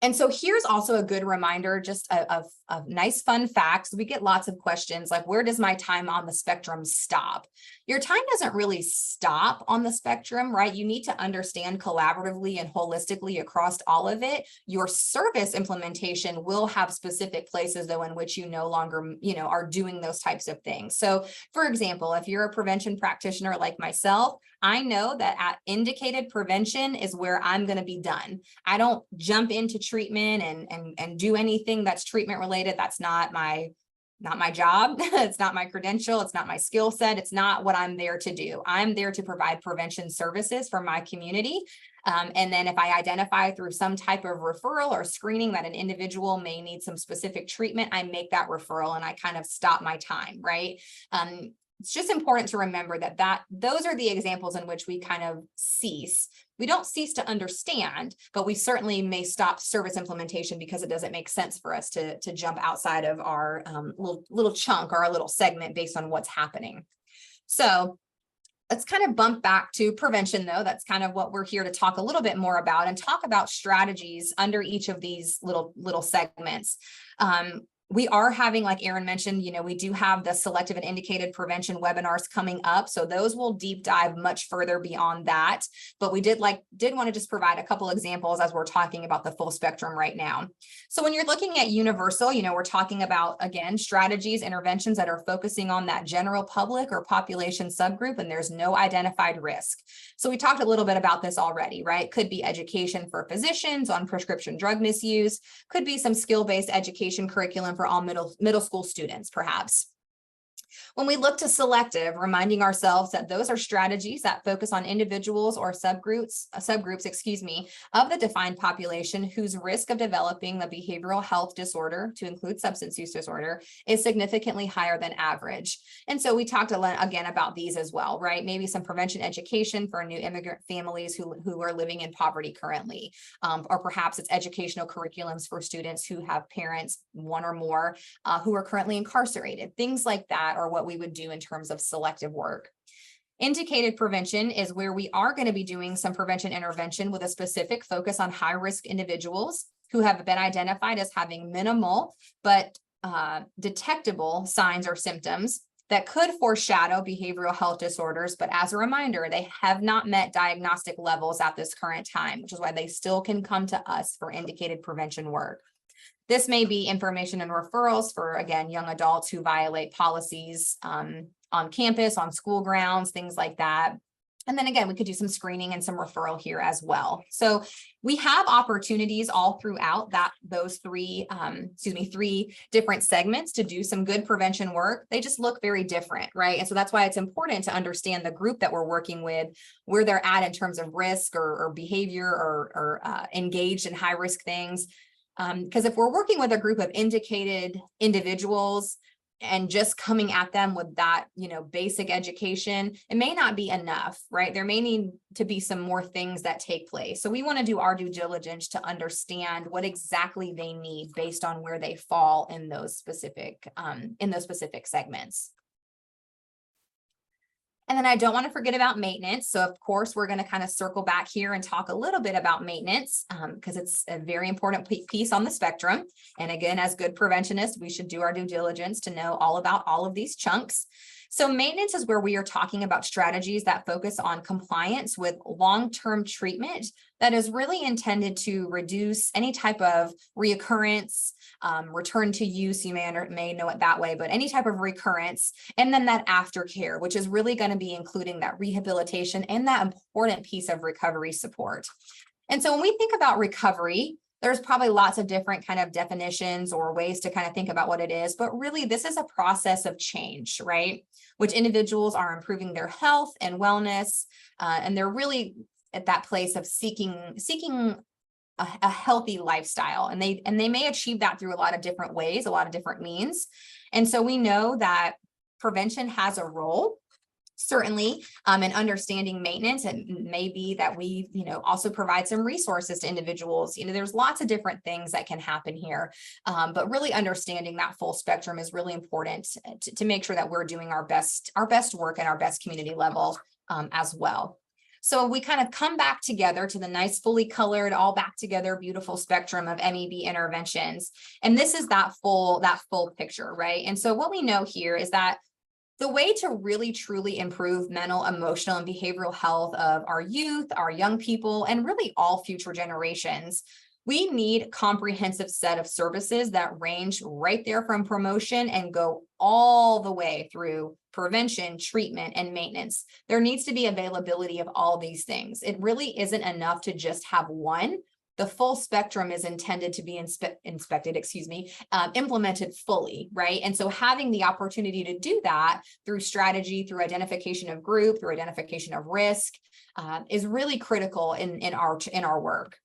And so here's also a good reminder, just of nice fun facts. We get lots of questions like, where does my time on the spectrum stop? Your time doesn't really stop on the spectrum, right? You need to understand collaboratively and holistically across all of it. Your service implementation will have specific places, though, in which you no longer, are doing those types of things. So for example, if you're a prevention practitioner like myself, I know that at indicated prevention is where I'm going to be done. I don't jump into treatment and do anything that's treatment related. That's not my job. It's not my credential. It's not my skill set. It's not what I'm there to do. I'm there to provide prevention services for my community. And then if I identify through some type of referral or screening that an individual may need some specific treatment, I make that referral and I kind of stop my time, right? It's just important to remember that those are the examples in which we kind of cease. We don't cease to understand, but we certainly may stop service implementation because it doesn't make sense for us to jump outside of our little chunk or our little segment based on what's happening. So let's kind of bump back to prevention, though. That's kind of what we're here to talk a little bit more about and talk about strategies under each of these little segments. We are having, like Erin mentioned, we do have the selective and indicated prevention webinars coming up. So those will deep dive much further beyond that. But we did want to just provide a couple examples as we're talking about the full spectrum right now. So when you're looking at universal, we're talking about, again, strategies, interventions that are focusing on that general public or population subgroup, and there's no identified risk. So we talked a little bit about this already, right? Could be education for physicians on prescription drug misuse, could be some skill-based education curriculum for all middle school students, perhaps. When we look to selective, reminding ourselves that those are strategies that focus on individuals or subgroups, of the defined population whose risk of developing the behavioral health disorder, to include substance use disorder, is significantly higher than average. And so we talked again about these as well, right? Maybe some prevention education for new immigrant families who are living in poverty currently, or perhaps it's educational curriculums for students who have parents, one or more, who are currently incarcerated. Things like that are what we would do in terms of selective work. Indicated prevention is where we are going to be doing some prevention intervention with a specific focus on high-risk individuals who have been identified as having minimal but detectable signs or symptoms that could foreshadow behavioral health disorders. But as a reminder, they have not met diagnostic levels at this current time, which is why they still can come to us for indicated prevention work. This may be information and referrals for, again, young adults who violate policies on campus, on school grounds, things like that. And then again, we could do some screening and some referral here as well. So we have opportunities all throughout those three different segments to do some good prevention work. They just look very different, right? And so that's why it's important to understand the group that we're working with, where they're at in terms of risk or behavior or engaged in high risk things. Because if we're working with a group of indicated individuals and just coming at them with that, basic education, it may not be enough, right? There may need to be some more things that take place. So we want to do our due diligence to understand what exactly they need based on where they fall in those specific segments. And then I don't want to forget about maintenance. So of course, we're going to kind of circle back here and talk a little bit about maintenance because it's a very important piece on the spectrum. And again, as good preventionists, we should do our due diligence to know all about all of these chunks. So maintenance is where we are talking about strategies that focus on compliance with long-term treatment that is really intended to reduce any type of reoccurrence, return to use, you may know it that way, but any type of recurrence, and then that aftercare, which is really going to be including that rehabilitation and that important piece of recovery support. And so when we think about recovery, there's probably lots of different kind of definitions or ways to kind of think about what it is, but really this is a process of change, right? Which individuals are improving their health and wellness, and they're really at that place of seeking a healthy lifestyle, and they may achieve that through a lot of different ways, a lot of different means. And so we know that prevention has a role, certainly, in understanding maintenance. It may be that we, also provide some resources to individuals. There's lots of different things that can happen here, but really understanding that full spectrum is really important to make sure that we're doing our best work at our best community level as well. So we kind of come back together to the nice, fully colored, all back together, beautiful spectrum of MEB interventions. And this is that full picture, right? And so what we know here is that the way to really truly improve mental, emotional, and behavioral health of our youth, our young people, and really all future generations, we need a comprehensive set of services that range right there from promotion and go all the way through prevention, treatment, and maintenance. There needs to be availability of all these things. It really isn't enough to just have one. The full spectrum is intended to be implemented fully, right? And so having the opportunity to do that through strategy, through identification of group, through identification of risk, is really critical in our work.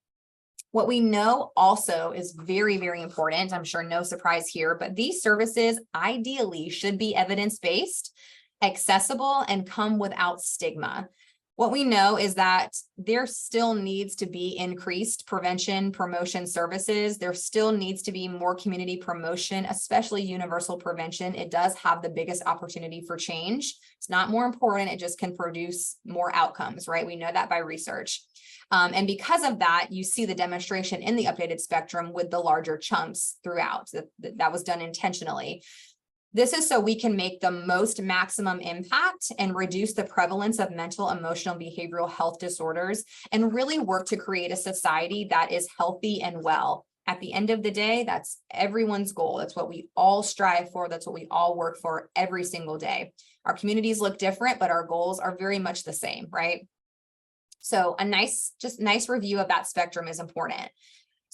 What we know also is very, very important, I'm sure no surprise here, but these services ideally should be evidence-based, accessible, and come without stigma. What we know is that there still needs to be increased prevention, promotion services. There still needs to be more community promotion, especially universal prevention. It does have the biggest opportunity for change. It's not more important, it just can produce more outcomes, right? We know that by research. And because of that, you see the demonstration in the updated spectrum with the larger chunks throughout. That was done intentionally. This is so we can make the most maximum impact and reduce the prevalence of mental, emotional, behavioral health disorders and really work to create a society that is healthy and well. At the end of the day, that's everyone's goal. That's what we all strive for. That's what we all work for every single day. Our communities look different, but our goals are very much the same, right? So a nice review of that spectrum is important.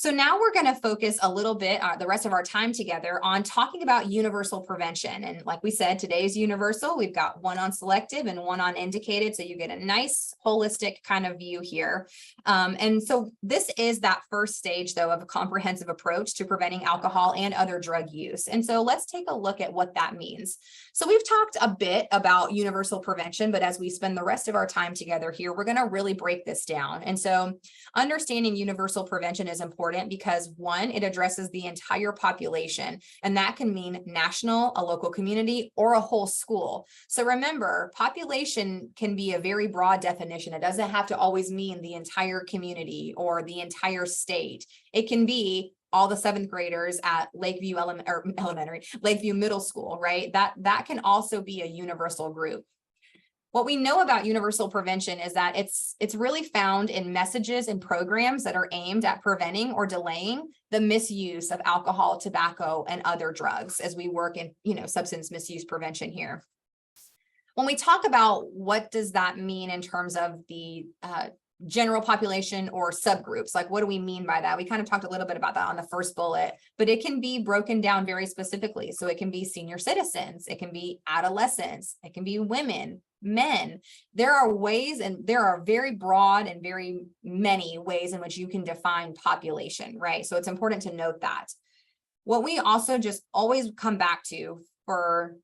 So now we're going to focus a little bit, the rest of our time together, on talking about universal prevention. And like we said, today's universal. We've got one on selective and one on indicated. So you get a nice holistic kind of view here. And so this is that first stage, though, of a comprehensive approach to preventing alcohol and other drug use. And so let's take a look at what that means. So we've talked a bit about universal prevention, but as we spend the rest of our time together here, we're going to really break this down. And so understanding universal prevention is important because, one, it addresses the entire population, and that can mean national, a local community, or a whole school. So remember, population can be a very broad definition. It doesn't have to always mean the entire community or the entire state. It can be all the 7th graders at Lakeview Lakeview Middle School, right? That can also be a universal group. What we know about universal prevention is that it's really found in messages and programs that are aimed at preventing or delaying the misuse of alcohol, tobacco, and other drugs as we work in, substance misuse prevention here. When we talk about what does that mean in terms of the general population or subgroups, like what do we mean by that? We kind of talked a little bit about that on the first bullet, but it can be broken down very specifically. So it can be senior citizens, it can be adolescents, it can be women, men. There are ways, and there are very broad and very many ways in which you can define population, right? So it's important to note that. What we also just always come back to for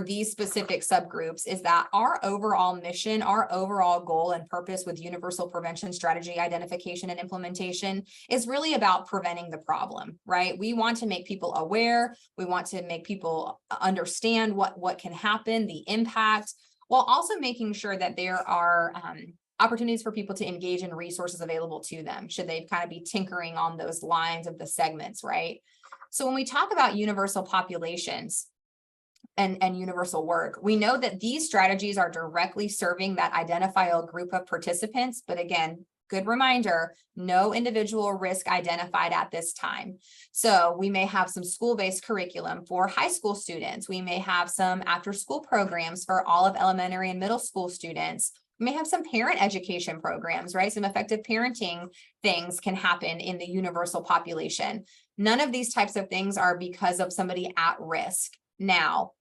these specific subgroups is that our overall mission, our overall goal and purpose with universal prevention strategy identification and implementation is really about preventing the problem, right? We want to make people aware. We want to make people understand what can happen, the impact, while also making sure that there are opportunities for people to engage in resources available to them, should they kind of be tinkering on those lines of the segments, right? So when we talk about universal populations and universal work, we know that these strategies are directly serving that identifiable group of participants. But again, good reminder, no individual risk identified at this time. So we may have some school-based curriculum for high school students. We may have some after-school programs for all of elementary and middle school students. We may have some parent education programs, right? Some effective parenting things can happen in the universal population. None of these types of things are because of somebody at risk. Now,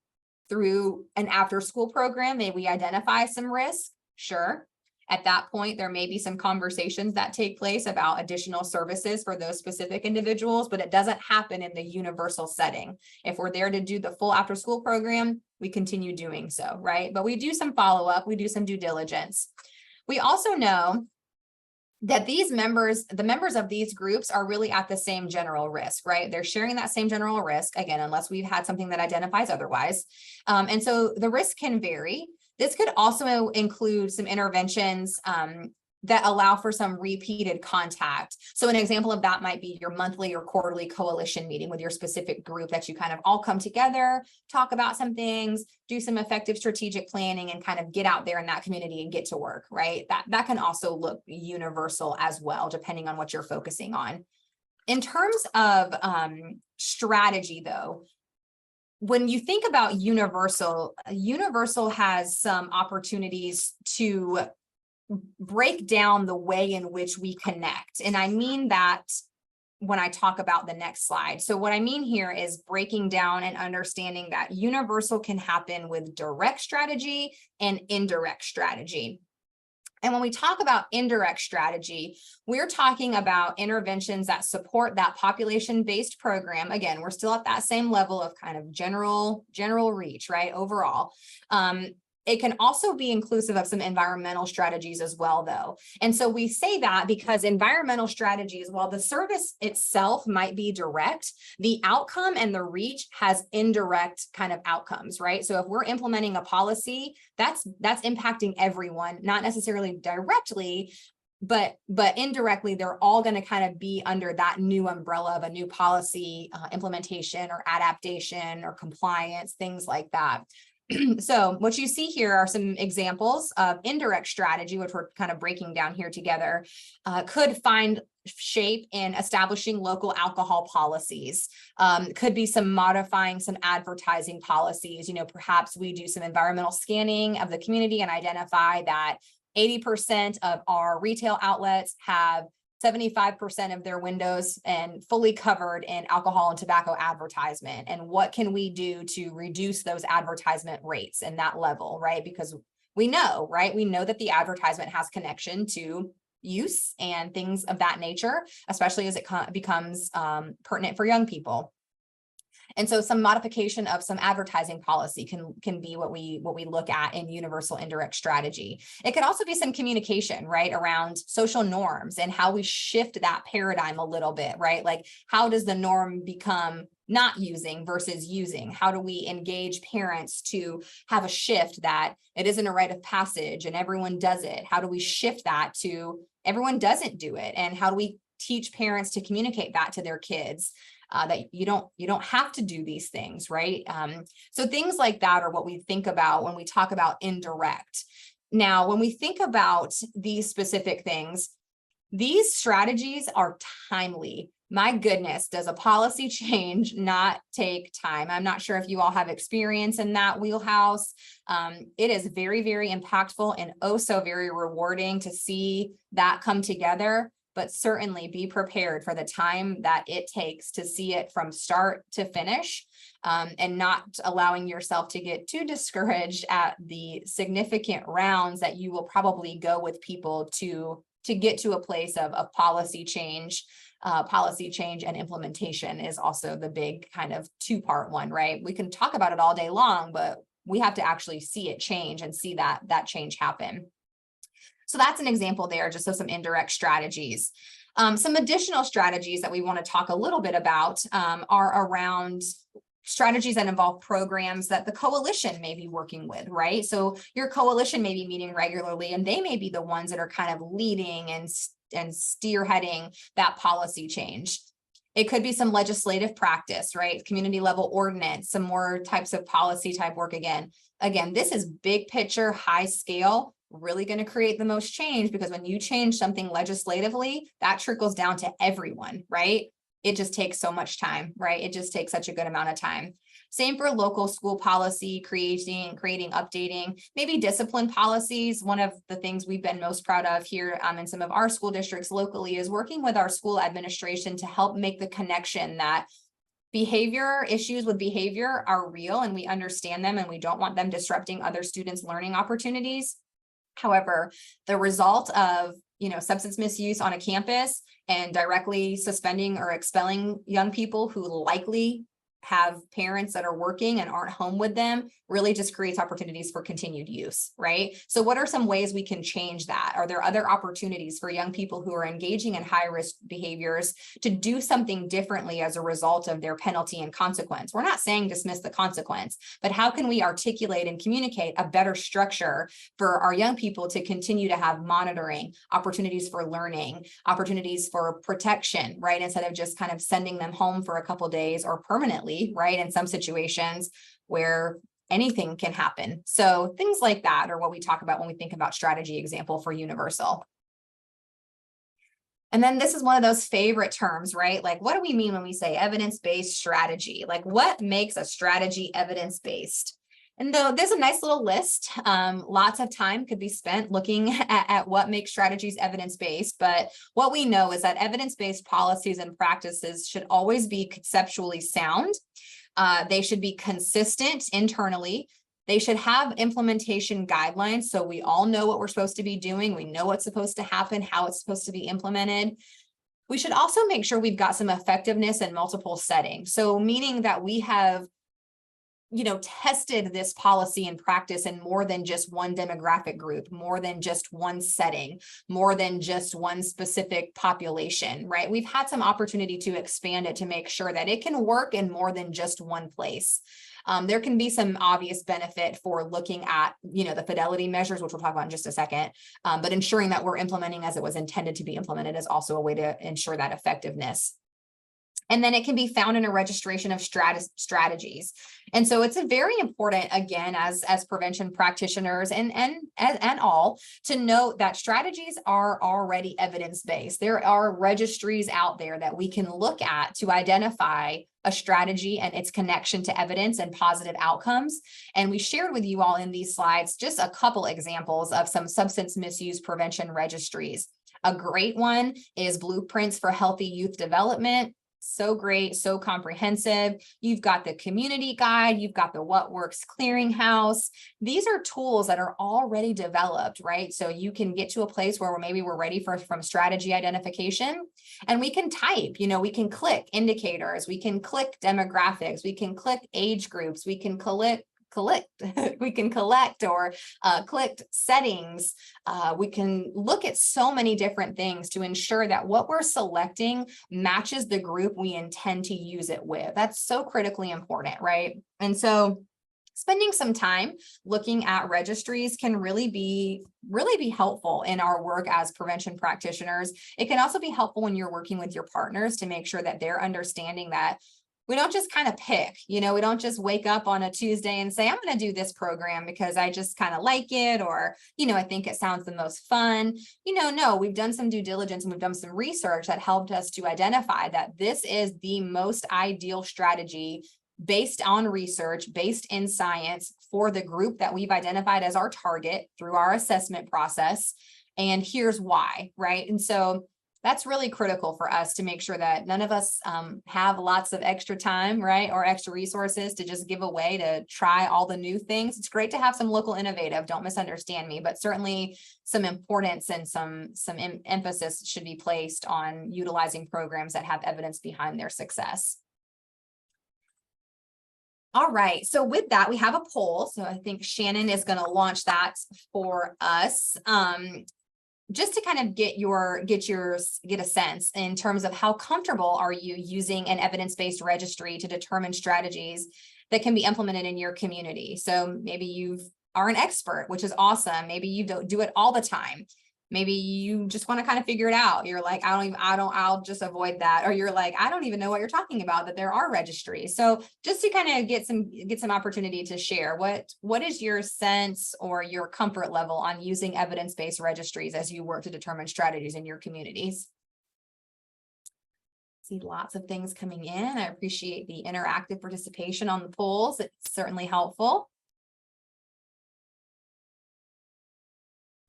through an after-school program, may we identify some risk? Sure. At that point, there may be some conversations that take place about additional services for those specific individuals, but it doesn't happen in the universal setting. If we're there to do the full after-school program, we continue doing so, right? But we do some follow-up, we do some due diligence. We also know that the members of these groups are really at the same general risk, right? They're sharing that same general risk, again, unless we've had something that identifies otherwise. And so the risk can vary. This could also include some interventions that allow for some repeated contact. So an example of that might be your monthly or quarterly coalition meeting with your specific group that you kind of all come together, talk about some things, do some effective strategic planning, and kind of get out there in that community and get to work, right? That can also look universal as well, depending on what you're focusing on. In terms of strategy, though, when you think about universal has some opportunities to break down the way in which we connect. And I mean that when I talk about the next slide. So what I mean here is breaking down and understanding that universal can happen with direct strategy and indirect strategy. And when we talk about indirect strategy, we're talking about interventions that support that population-based program. Again, we're still at that same level of kind of general reach, right? Overall. It can also be inclusive of some environmental strategies as well, though. And so we say that because environmental strategies, while the service itself might be direct, the outcome and the reach has indirect kind of outcomes, right? So if we're implementing a policy, that's impacting everyone, not necessarily directly, but indirectly, they're all going to kind of be under that new umbrella of a new policy implementation or adaptation or compliance, things like that. So what you see here are some examples of indirect strategy, which we're kind of breaking down here together, could find shape in establishing local alcohol policies, could be some modifying some advertising policies. Perhaps we do some environmental scanning of the community and identify that 80% of our retail outlets have 75% of their windows and fully covered in alcohol and tobacco advertisement. And what can we do to reduce those advertisement rates and that level, right? Because we know, right? We know that the advertisement has connection to use and things of that nature, especially as it becomes pertinent for young people. And so some modification of some advertising policy can be what we look at in universal indirect strategy. It could also be some communication, right, around social norms and how we shift that paradigm a little bit, right? Like, how does the norm become not using versus using? How do we engage parents to have a shift that it isn't a rite of passage and everyone does it? How do we shift that to everyone doesn't do it? And how do we teach parents to communicate that to their kids? That you don't have to do these things, right? So things like that are what we think about when we talk about indirect. Now, when we think about these specific things, these strategies are timely. My goodness, does a policy change not take time? I'm not sure if you all have experience in that wheelhouse. It is very, very impactful and oh so very rewarding to see that come together. But certainly be prepared for the time that it takes to see it from start to finish, and not allowing yourself to get too discouraged at the significant rounds that you will probably go with people to get to a place of policy change. Policy change and implementation is also the big kind of two-part one, right? We can talk about it all day long, but we have to actually see it change and see that change happen. So that's an example there, just of some indirect strategies. Some additional strategies that we want to talk a little bit about are around strategies that involve programs that the coalition may be working with, right? So your coalition may be meeting regularly, and they may be the ones that are kind of leading and spearheading that policy change. It could be some legislative practice, right? Community level ordinance, some more types of policy type work again. Again, this is big picture, high scale, really going to create the most change, because when you change something legislatively, that trickles down to everyone, right? It just takes so much time, right? It just takes such a good amount of time. Same for local school policy, creating, updating, maybe discipline policies. One of the things we've been most proud of here in some of our school districts locally is working with our school administration to help make the connection that issues with behavior are real and we understand them and we don't want them disrupting other students' learning opportunities. However, the result of substance misuse on a campus and directly suspending or expelling young people who likely have parents that are working and aren't home with them really just creates opportunities for continued use, right? So what are some ways we can change that? Are there other opportunities for young people who are engaging in high-risk behaviors to do something differently as a result of their penalty and consequence? We're not saying dismiss the consequence, but how can we articulate and communicate a better structure for our young people to continue to have monitoring, opportunities for learning, opportunities for protection, right? Instead of just kind of sending them home for a couple days or permanently, right? In some situations where anything can happen. So things like that are what we talk about when we think about strategy example for universal. And then this is one of those favorite terms, right? Like, what do we mean when we say evidence-based strategy? Like, what makes a strategy evidence-based? And though there's a nice little list, lots of time could be spent looking at what makes strategies evidence-based. But what we know is that evidence-based policies and practices should always be conceptually sound. They should be consistent internally. They should have implementation guidelines, so we all know what we're supposed to be doing. We know what's supposed to happen, how it's supposed to be implemented. We should also make sure we've got some effectiveness in multiple settings. So meaning that we have tested this policy and practice in more than just one demographic group, more than just one setting, more than just one specific population, right? We've had some opportunity to expand it to make sure that it can work in more than just one place. There can be some obvious benefit for looking at, the fidelity measures, which we'll talk about in just a second, but ensuring that we're implementing as it was intended to be implemented is also a way to ensure that effectiveness. And then it can be found in a registration of strategies. And so it's a very important, again, as prevention practitioners and all, to note that strategies are already evidence-based. There are registries out there that we can look at to identify a strategy and its connection to evidence and positive outcomes. And we shared with you all in these slides just a couple examples of some substance misuse prevention registries. A great one is Blueprints for Healthy Youth Development. So great, so comprehensive. You've got the community guide, you've got the What Works Clearinghouse. These are tools that are already developed, right? So you can get to a place where maybe we're ready from strategy identification, and we can type, we can click indicators, we can click demographics, we can click age groups, we can collect we can collect or click settings. We can look at so many different things to ensure that what we're selecting matches the group we intend to use it with. That's so critically important, right? And so spending some time looking at registries can really be helpful in our work as prevention practitioners. It can also be helpful when you're working with your partners to make sure that they're understanding that we don't just kind of pick, we don't just wake up on a Tuesday and say, I'm going to do this program because I just kind of like it, or, I think it sounds the most fun. No, we've done some due diligence and we've done some research that helped us to identify that this is the most ideal strategy based on research, based in science for the group that we've identified as our target through our assessment process. And here's why, right? And so that's really critical for us to make sure that none of us have lots of extra time, right, or extra resources to just give away to try all the new things. It's great to have some local innovative, don't misunderstand me, but certainly some importance and some emphasis should be placed on utilizing programs that have evidence behind their success. All right, so with that, we have a poll. So I think Shannon is going to launch that for us. Just to kind of get a sense in terms of how comfortable are you using an evidence-based registry to determine strategies that can be implemented in your community. So maybe you are an expert, which is awesome. Maybe you don't do it all the time. Maybe you just want to kind of figure it out. You're like, I'll just avoid that. Or you're like, I don't even know what you're talking about, that there are registries. So just to kind of get some opportunity to share, what is your sense or your comfort level on using evidence-based registries as you work to determine strategies in your communities? See lots of things coming in. I appreciate the interactive participation on the polls. It's certainly helpful.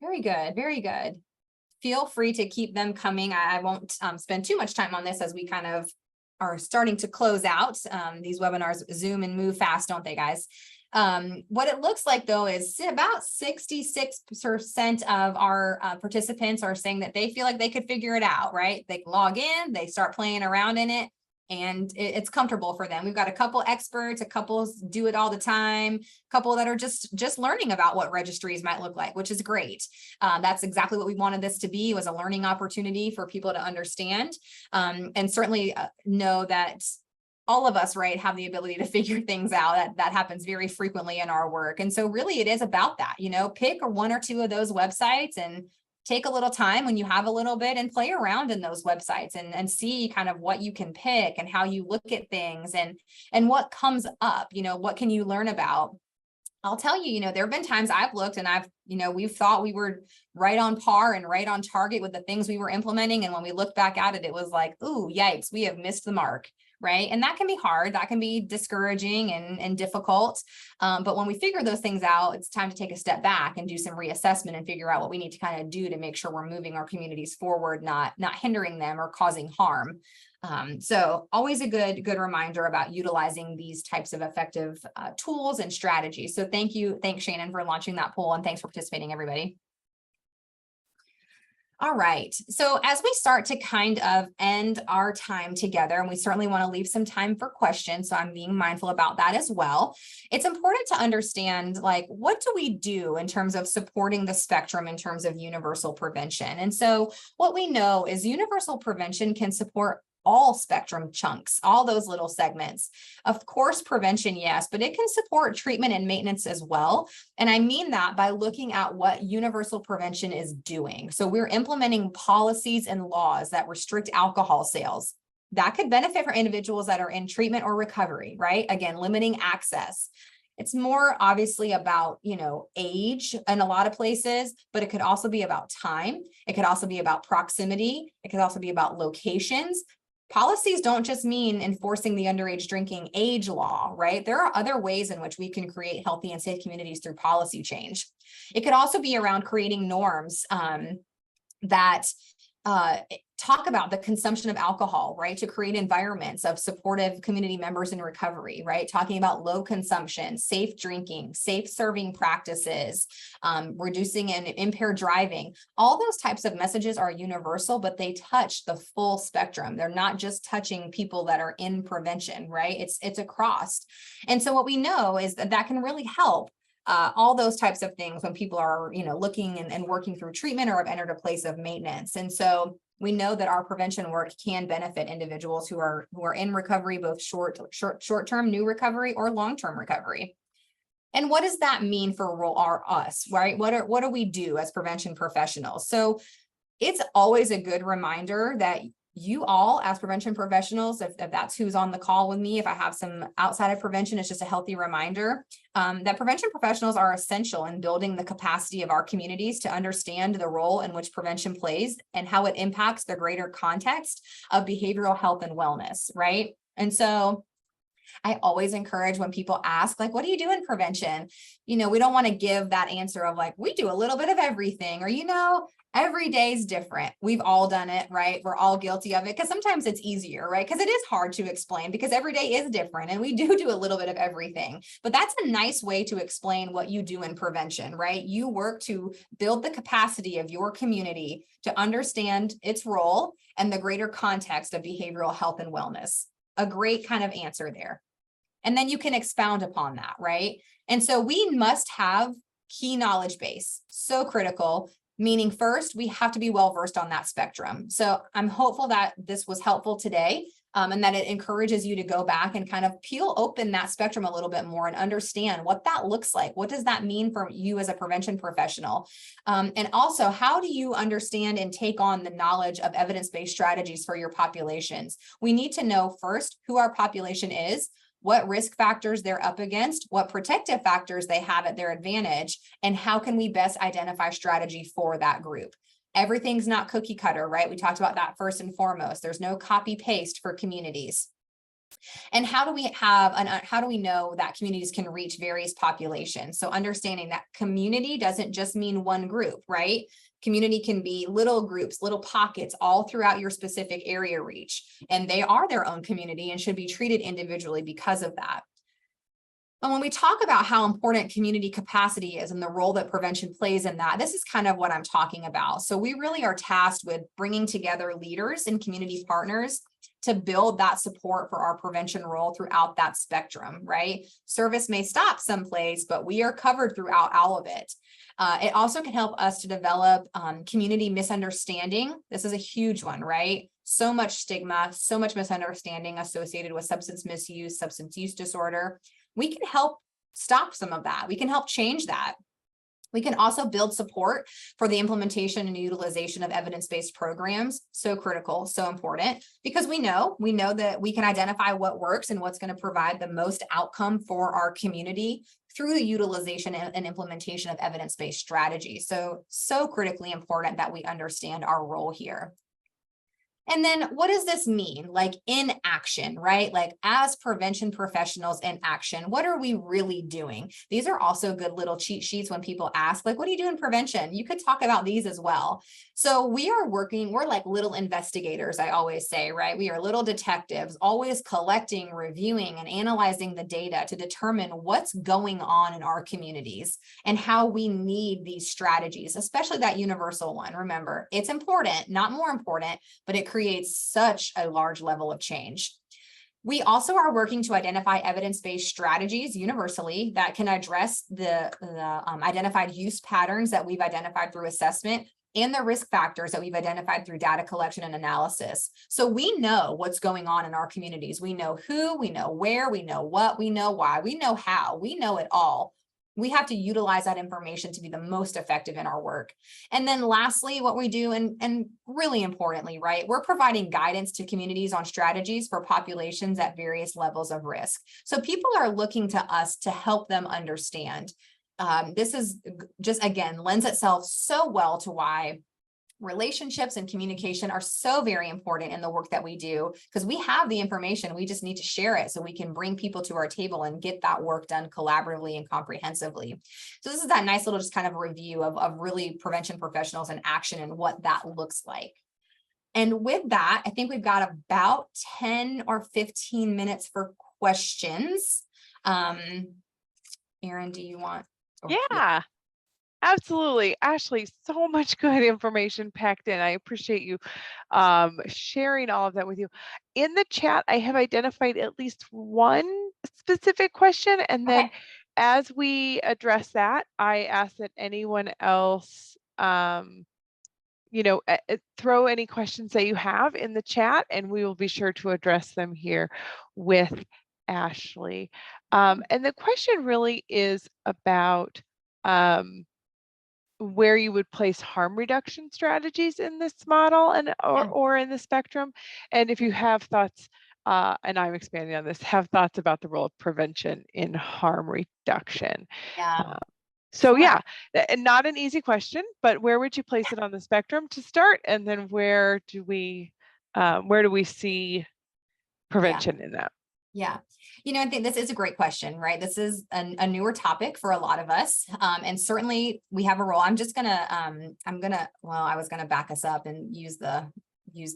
Very good. Very good. Feel free to keep them coming. I won't spend too much time on this as we kind of are starting to close out. These webinars zoom and move fast, don't they, guys? What it looks like, though, is about 66% of our participants are saying that they feel like they could figure it out, right? They log in, they start playing around in it, and it's comfortable for them. We've got a couple experts, a couple do it all the time, a couple that are just learning about what registries might look like, which is great. That's exactly what we wanted this to be, was a learning opportunity for people to understand, and certainly know that all of us, right, have the ability to figure things out. That happens very frequently in our work. And so really it is about that, pick one or two of those websites and take a little time when you have a little bit and play around in those websites and see kind of what you can pick and how you look at things and what comes up, what can you learn about? I'll tell you, there have been times I've looked and we've thought we were right on par and right on target with the things we were implementing. And when we look back at it, it was like, ooh, yikes, we have missed the mark. Right. And that can be hard. That can be discouraging and difficult. But when we figure those things out, it's time to take a step back and do some reassessment and figure out what we need to kind of do to make sure we're moving our communities forward, not hindering them or causing harm. So always a good reminder about utilizing these types of effective tools and strategies. So thanks, Shannon, for launching that poll, and thanks for participating, everybody. All right, so as we start to kind of end our time together, and we certainly want to leave some time for questions, so I'm being mindful about that as well. It's important to understand, like, what do we do in terms of supporting the spectrum in terms of universal prevention? And so what we know is universal prevention can support all spectrum chunks, all those little segments. Of course, prevention, yes, but it can support treatment and maintenance as well. And I mean that by looking at what universal prevention is doing. So we're implementing policies and laws that restrict alcohol sales. That could benefit for individuals that are in treatment or recovery, right? Again, limiting access. It's more obviously about, age in a lot of places, but it could also be about time. It could also be about proximity. It could also be about locations. Policies don't just mean enforcing the underage drinking age law, right? There are other ways in which we can create healthy and safe communities through policy change. It could also be around creating norms that talk about the consumption of alcohol, right? To create environments of supportive community members in recovery, right? Talking about low consumption, safe drinking, safe serving practices, reducing and impaired driving. All those types of messages are universal, but they touch the full spectrum. They're not just touching people that are in prevention, right? It's across. And so what we know is that that can really help all those types of things when people are, looking and working through treatment or have entered a place of maintenance. And so we know that our prevention work can benefit individuals who are in recovery, both short-term new recovery or long-term recovery. And what does that mean for us, right? What do we do as prevention professionals? So it's always a good reminder that you all as prevention professionals, if that's who's on the call with me, if I have some outside of prevention, it's just a healthy reminder that prevention professionals are essential in building the capacity of our communities to understand the role in which prevention plays and how it impacts the greater context of behavioral health and wellness, right? And so I always encourage when people ask, like, what do you do in prevention? We don't want to give that answer of like, we do a little bit of everything, or, every day is different. We've all done it, right? We're all guilty of it because sometimes it's easier, right? Because it is hard to explain because every day is different and we do a little bit of everything. But that's a nice way to explain what you do in prevention, right? You work to build the capacity of your community to understand its role and the greater context of behavioral health and wellness. A great kind of answer there. And then you can expound upon that, right? And so we must have key knowledge base, so critical, meaning first, we have to be well-versed on that spectrum. So I'm hopeful that this was helpful today and that it encourages you to go back and kind of peel open that spectrum a little bit more and understand what that looks like. What does that mean for you as a prevention professional? And also, how do you understand and take on the knowledge of evidence-based strategies for your populations? We need to know first who our population is, what risk factors they're up against, what protective factors they have at their advantage, and how can we best identify strategy for that group. Everything's not cookie cutter, right? We talked about that first and foremost. There's no copy paste for communities. And how do we know that communities can reach various populations? So understanding that community doesn't just mean one group, right? Community can be little groups, little pockets all throughout your specific area reach, and they are their own community and should be treated individually because of that. And when we talk about how important community capacity is and the role that prevention plays in that, this is kind of what I'm talking about. So we really are tasked with bringing together leaders and community partners to build that support for our prevention role throughout that spectrum, right? Service may stop someplace, but we are covered throughout all of it. It also can help us to develop community misunderstanding. This is a huge one, right? So much stigma, so much misunderstanding associated with substance misuse, substance use disorder. We can help stop some of that. We can help change that. We can also build support for the implementation and utilization of evidence-based programs. So critical, so important, because we know that we can identify what works and what's going to provide the most outcome for our community through the utilization and implementation of evidence-based strategies. So critically important that we understand our role here. And then what does this mean? Like in action, right? Like as prevention professionals in action, what are we really doing? These are also good little cheat sheets when people ask, like, what do you do in prevention? You could talk about these as well. So we're like little investigators, I always say, right? We are little detectives, always collecting, reviewing, and analyzing the data to determine what's going on in our communities and how we need these strategies, especially that universal one. Remember, it's important, not more important, but it creates such a large level of change. We also are working to identify evidence-based strategies universally that can address the identified use patterns that we've identified through assessment and the risk factors that we've identified through data collection and analysis. So we know what's going on in our communities. We know who, we know where, we know what, we know why, we know how, we know it all. We have to utilize that information to be the most effective in our work. And then lastly, what we do, and really importantly, right, we're providing guidance to communities on strategies for populations at various levels of risk. So people are looking to us to help them understand. This is just, again, lends itself so well to why relationships and communication are so very important in the work that we do, because we have the information, we just need to share it so we can bring people to our table and get that work done collaboratively and comprehensively. So this is that nice little just kind of review of really prevention professionals in action and what that looks like. And with that, I think we've got about 10 or 15 minutes for questions. Erin, do you want? Yeah. Absolutely. Ashley, so much good information packed in. I appreciate you sharing all of that with you. In the chat, I have identified at least one specific question. And then as we address that, I ask that anyone else, throw any questions that you have in the chat, and we will be sure to address them here with Ashley. And the question really is about where you would place harm reduction strategies in this model and or in the spectrum. And if you have thoughts, and I'm expanding on this, have thoughts about the role of prevention in harm reduction. So yeah, and not an easy question, but where would you place it on the spectrum to start? And then where do we see prevention in that? Yeah. I think this is a great question, right? This is a newer topic for a lot of us. And certainly we have a role. I was going to back us up and use the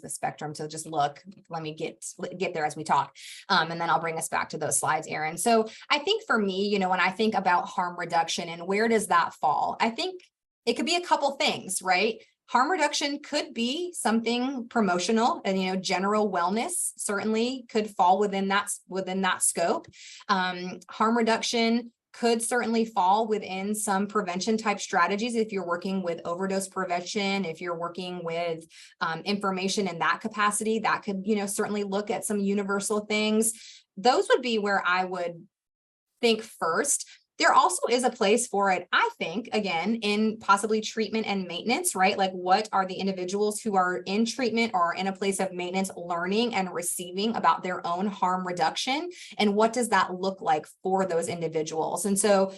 spectrum to just look. Let me get there as we talk. And then I'll bring us back to those slides, Erin. So I think for me, when I think about harm reduction and where does that fall? I think it could be a couple things, right? Harm reduction could be something promotional, and general wellness certainly could fall within that scope. Harm reduction could certainly fall within some prevention type strategies if you're working with overdose prevention, if you're working with information in that capacity, that could certainly look at some universal things. Those would be where I would think first. There also is a place for it, I think, again, in possibly treatment and maintenance, right? Like, what are the individuals who are in treatment or in a place of maintenance learning and receiving about their own harm reduction? And what does that look like for those individuals? And so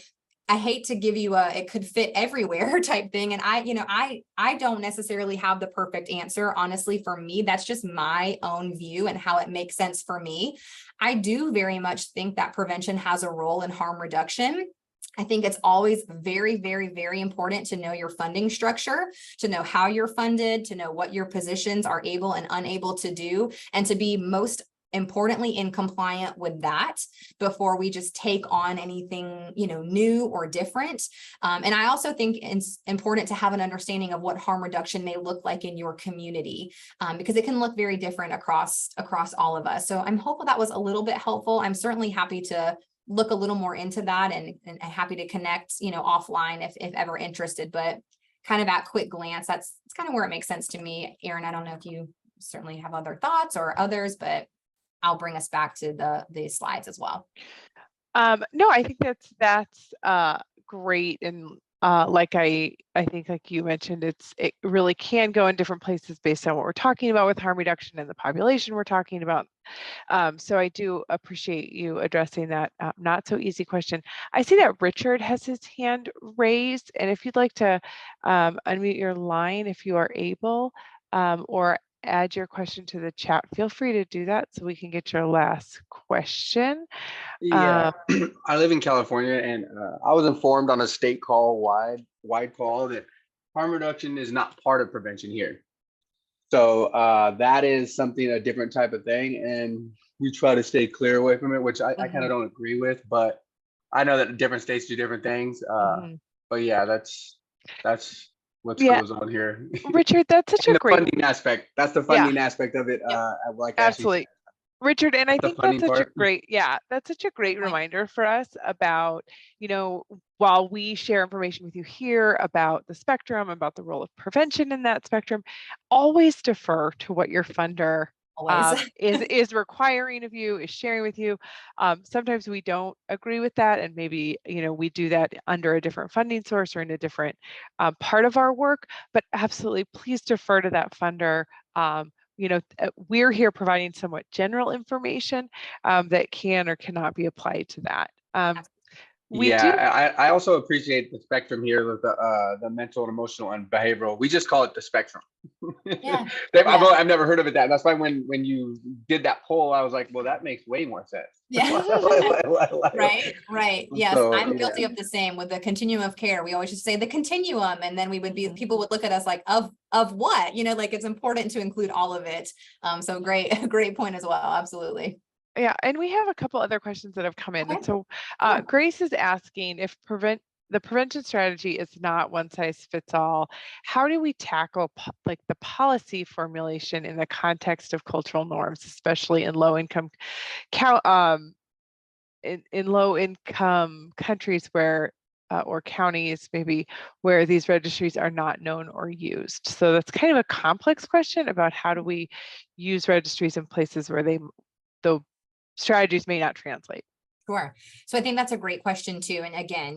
I hate to give you it could fit everywhere type thing. And I don't necessarily have the perfect answer. Honestly, for me, that's just my own view and how it makes sense for me. I do very much think that prevention has a role in harm reduction. I think it's always very, very, very important to know your funding structure, to know how you're funded, to know what your positions are able and unable to do, and to be most importantly in compliant with that before we just take on anything new or different. And I also think it's important to have an understanding of what harm reduction may look like in your community, because it can look very different across all of us. So I'm hopeful that was a little bit helpful. I'm certainly happy to look a little more into that and happy to connect offline if ever interested, but kind of at quick glance, that's kind of where it makes sense to me. Erin, I don't know if you certainly have other thoughts or others, but I'll bring us back to the slides as well. No, I think that's great. And I think like you mentioned, it really can go in different places based on what we're talking about with harm reduction and the population we're talking about. So I do appreciate you addressing that not so easy question. I see that Richard has his hand raised, and if you'd like to unmute your line if you are able, or add your question to the chat, feel free to do that so we can get your last question. Yeah, I live in California, and I was informed on a state call, wide call, that harm reduction is not part of prevention here. So that is a different type of thing, and we try to stay clear away from it, which I kind of don't agree with, but I know that different states do different things. But yeah, that's what goes on here. Richard, that's such a great funding aspect. That's the funding aspect of it. Like absolutely. Richard, and I think that's such a great Right. reminder for us about, while we share information with you here about the spectrum, about the role of prevention in that spectrum, always defer to what your funder is requiring of you, is sharing with you. Sometimes we don't agree with that, and maybe we do that under a different funding source or in a different part of our work, but absolutely please defer to that funder. We're here providing somewhat general information that can or cannot be applied to that. We do. I also appreciate the spectrum here with the mental and emotional and behavioral. We just call it the spectrum. Yeah. I've never heard of it that. That's why when you did that poll, I was like, well, that makes way more sense. Yeah. Right. Yes, So, I'm guilty of the same with the continuum of care. We always just say the continuum, and then people would look at us like, of what? Like it's important to include all of it. So great point as well. Absolutely. Yeah, and we have a couple other questions that have come in. Okay. And so Sure. Grace is asking if the prevention strategy is not one size fits all. How do we tackle like the policy formulation in the context of cultural norms, especially in low income in low income countries where or counties maybe where these registries are not known or used? So that's kind of a complex question about how do we use registries in places where the strategies may not translate. Sure. So I think that's a great question too. And again,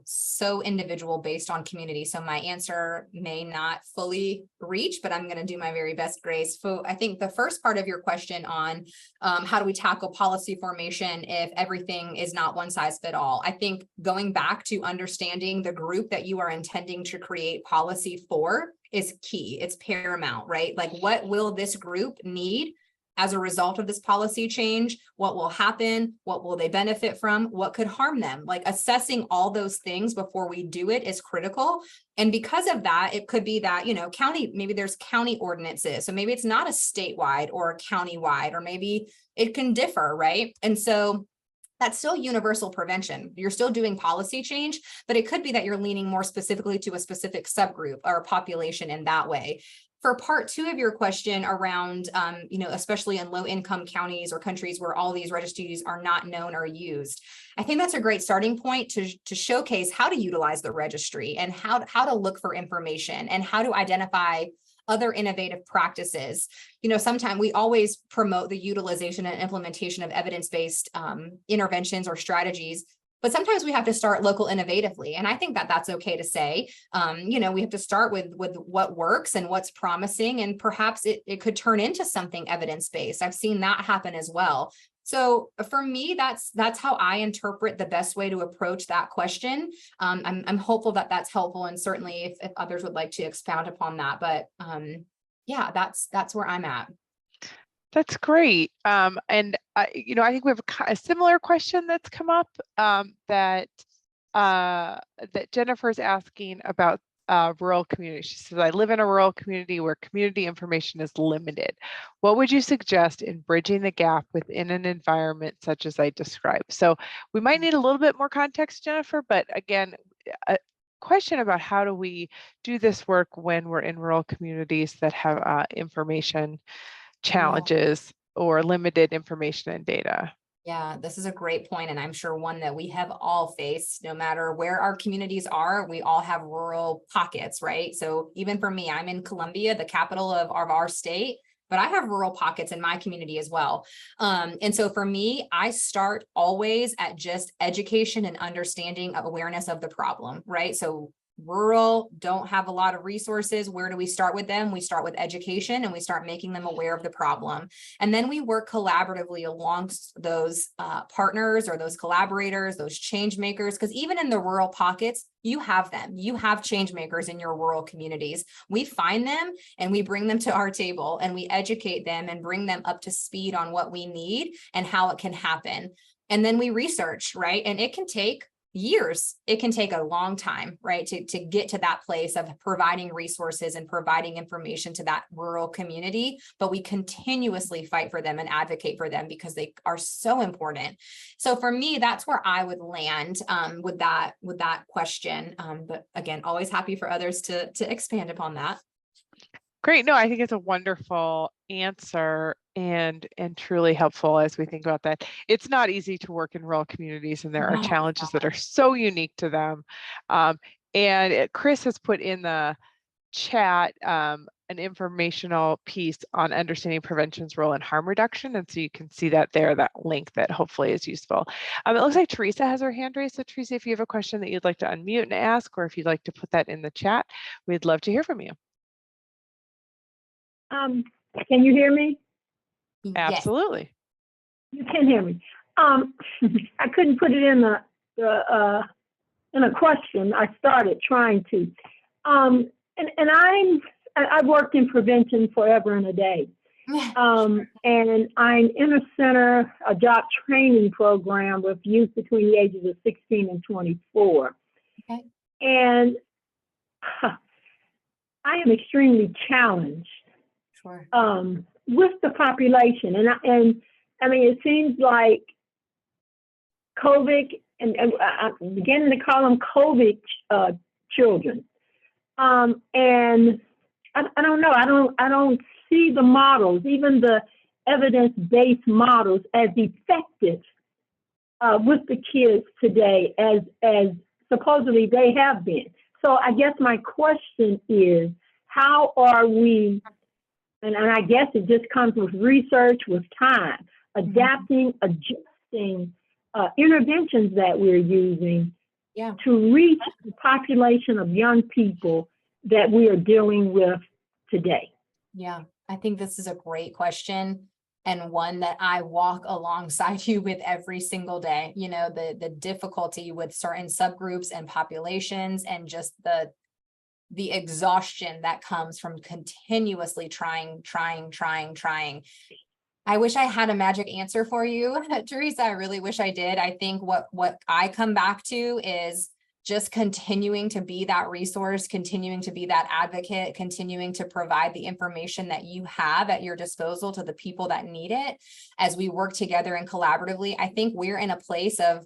so individual based on community. So my answer may not fully reach, but I'm going to do my very best, Grace. So I think the first part of your question on how do we tackle policy formation if everything is not one size fit all? I think going back to understanding the group that you are intending to create policy for is key. It's paramount, right? Like, what will this group need as a result of this policy change? What will happen? What will they benefit from? What could harm them? Like, assessing all those things before we do it is critical. And because of that, it could be that, maybe there's county ordinances. So maybe it's not a statewide or a county-wide, or maybe it can differ, right? And so that's still universal prevention. You're still doing policy change, but it could be that you're leaning more specifically to a specific subgroup or population in that way. For part two of your question around, especially in low income counties or countries where all these registries are not known or used, I think that's a great starting point to showcase how to utilize the registry and how to look for information and how to identify other innovative practices. Sometimes we always promote the utilization and implementation of evidence-based interventions or strategies, but sometimes we have to start local innovatively. And I think that that's okay to say. We have to start with what works and what's promising, and perhaps it could turn into something evidence-based. I've seen that happen as well. So for me, that's how I interpret the best way to approach that question. I'm hopeful that that's helpful, and certainly if others would like to expound upon that. But yeah, that's where I'm at. That's great. And I think we have a similar question that's come up that Jennifer's asking about rural communities. She says, I live in a rural community where community information is limited. What would you suggest in bridging the gap within an environment such as I described? So we might need a little bit more context, Jennifer, but again, a question about how do we do this work when we're in rural communities that have information challenges or limited information and data. Yeah, this is a great point, and I'm sure one that we have all faced. No matter where our communities are, we all have rural pockets, right? So even for me, I'm in Columbia, the capital of our state, but I have rural pockets in my community as well. And so for me, I start always at just education and understanding of awareness of the problem, right? So rural don't have a lot of resources. Where do we start with them? We start with education, and we start making them aware of the problem. And then we work collaboratively alongst those partners or those collaborators, those change makers, because even in the rural pockets, you have them. You have change makers in your rural communities. We find them and we bring them to our table, and we educate them and bring them up to speed on what we need and how it can happen. And then we research, right? And it can take years. It can take a long time, right, to get to that place of providing resources and providing information to that rural community. But we continuously fight for them and advocate for them because they are so important. So for me, that's where I would land with that question. But again, always happy for others to expand upon that. Great. No, I think it's a wonderful answer and truly helpful as we think about that. It's not easy to work in rural communities, and there are challenges that are so unique to them. Chris has put in the chat an informational piece on understanding prevention's role in harm reduction. And so you can see that there, that link that hopefully is useful. It looks like Teresa has her hand raised. So Teresa, if you have a question that you'd like to unmute and ask, or if you'd like to put that in the chat, we'd love to hear from you. Can you hear me? Absolutely. You can hear me. I couldn't put it in the in a question. I started trying to, and I've worked in prevention forever and a day. And I'm in a center, a job training program with youth between the ages of 16 and 24. Okay. And I am extremely challenged Sure. with the population. And I mean, it seems like COVID, and I'm beginning to call them COVID children. And I don't know, I don't see the models, even the evidence-based models, as effective with the kids today as supposedly they have been. So I guess my question is, how are we, and I guess it just comes with research, with time, adapting, adjusting interventions that we're using to reach the population of young people that we are dealing with today? Yeah, I think this is a great question, and one that I walk alongside you with every single day. You know, the difficulty with certain subgroups and populations, and just the exhaustion that comes from continuously trying. I wish I had a magic answer for you, Teresa. I really wish I did. I think what I come back to is just continuing to be that resource, continuing to be that advocate, continuing to provide the information that you have at your disposal to the people that need it as we work together and collaboratively. I think we're in a place of,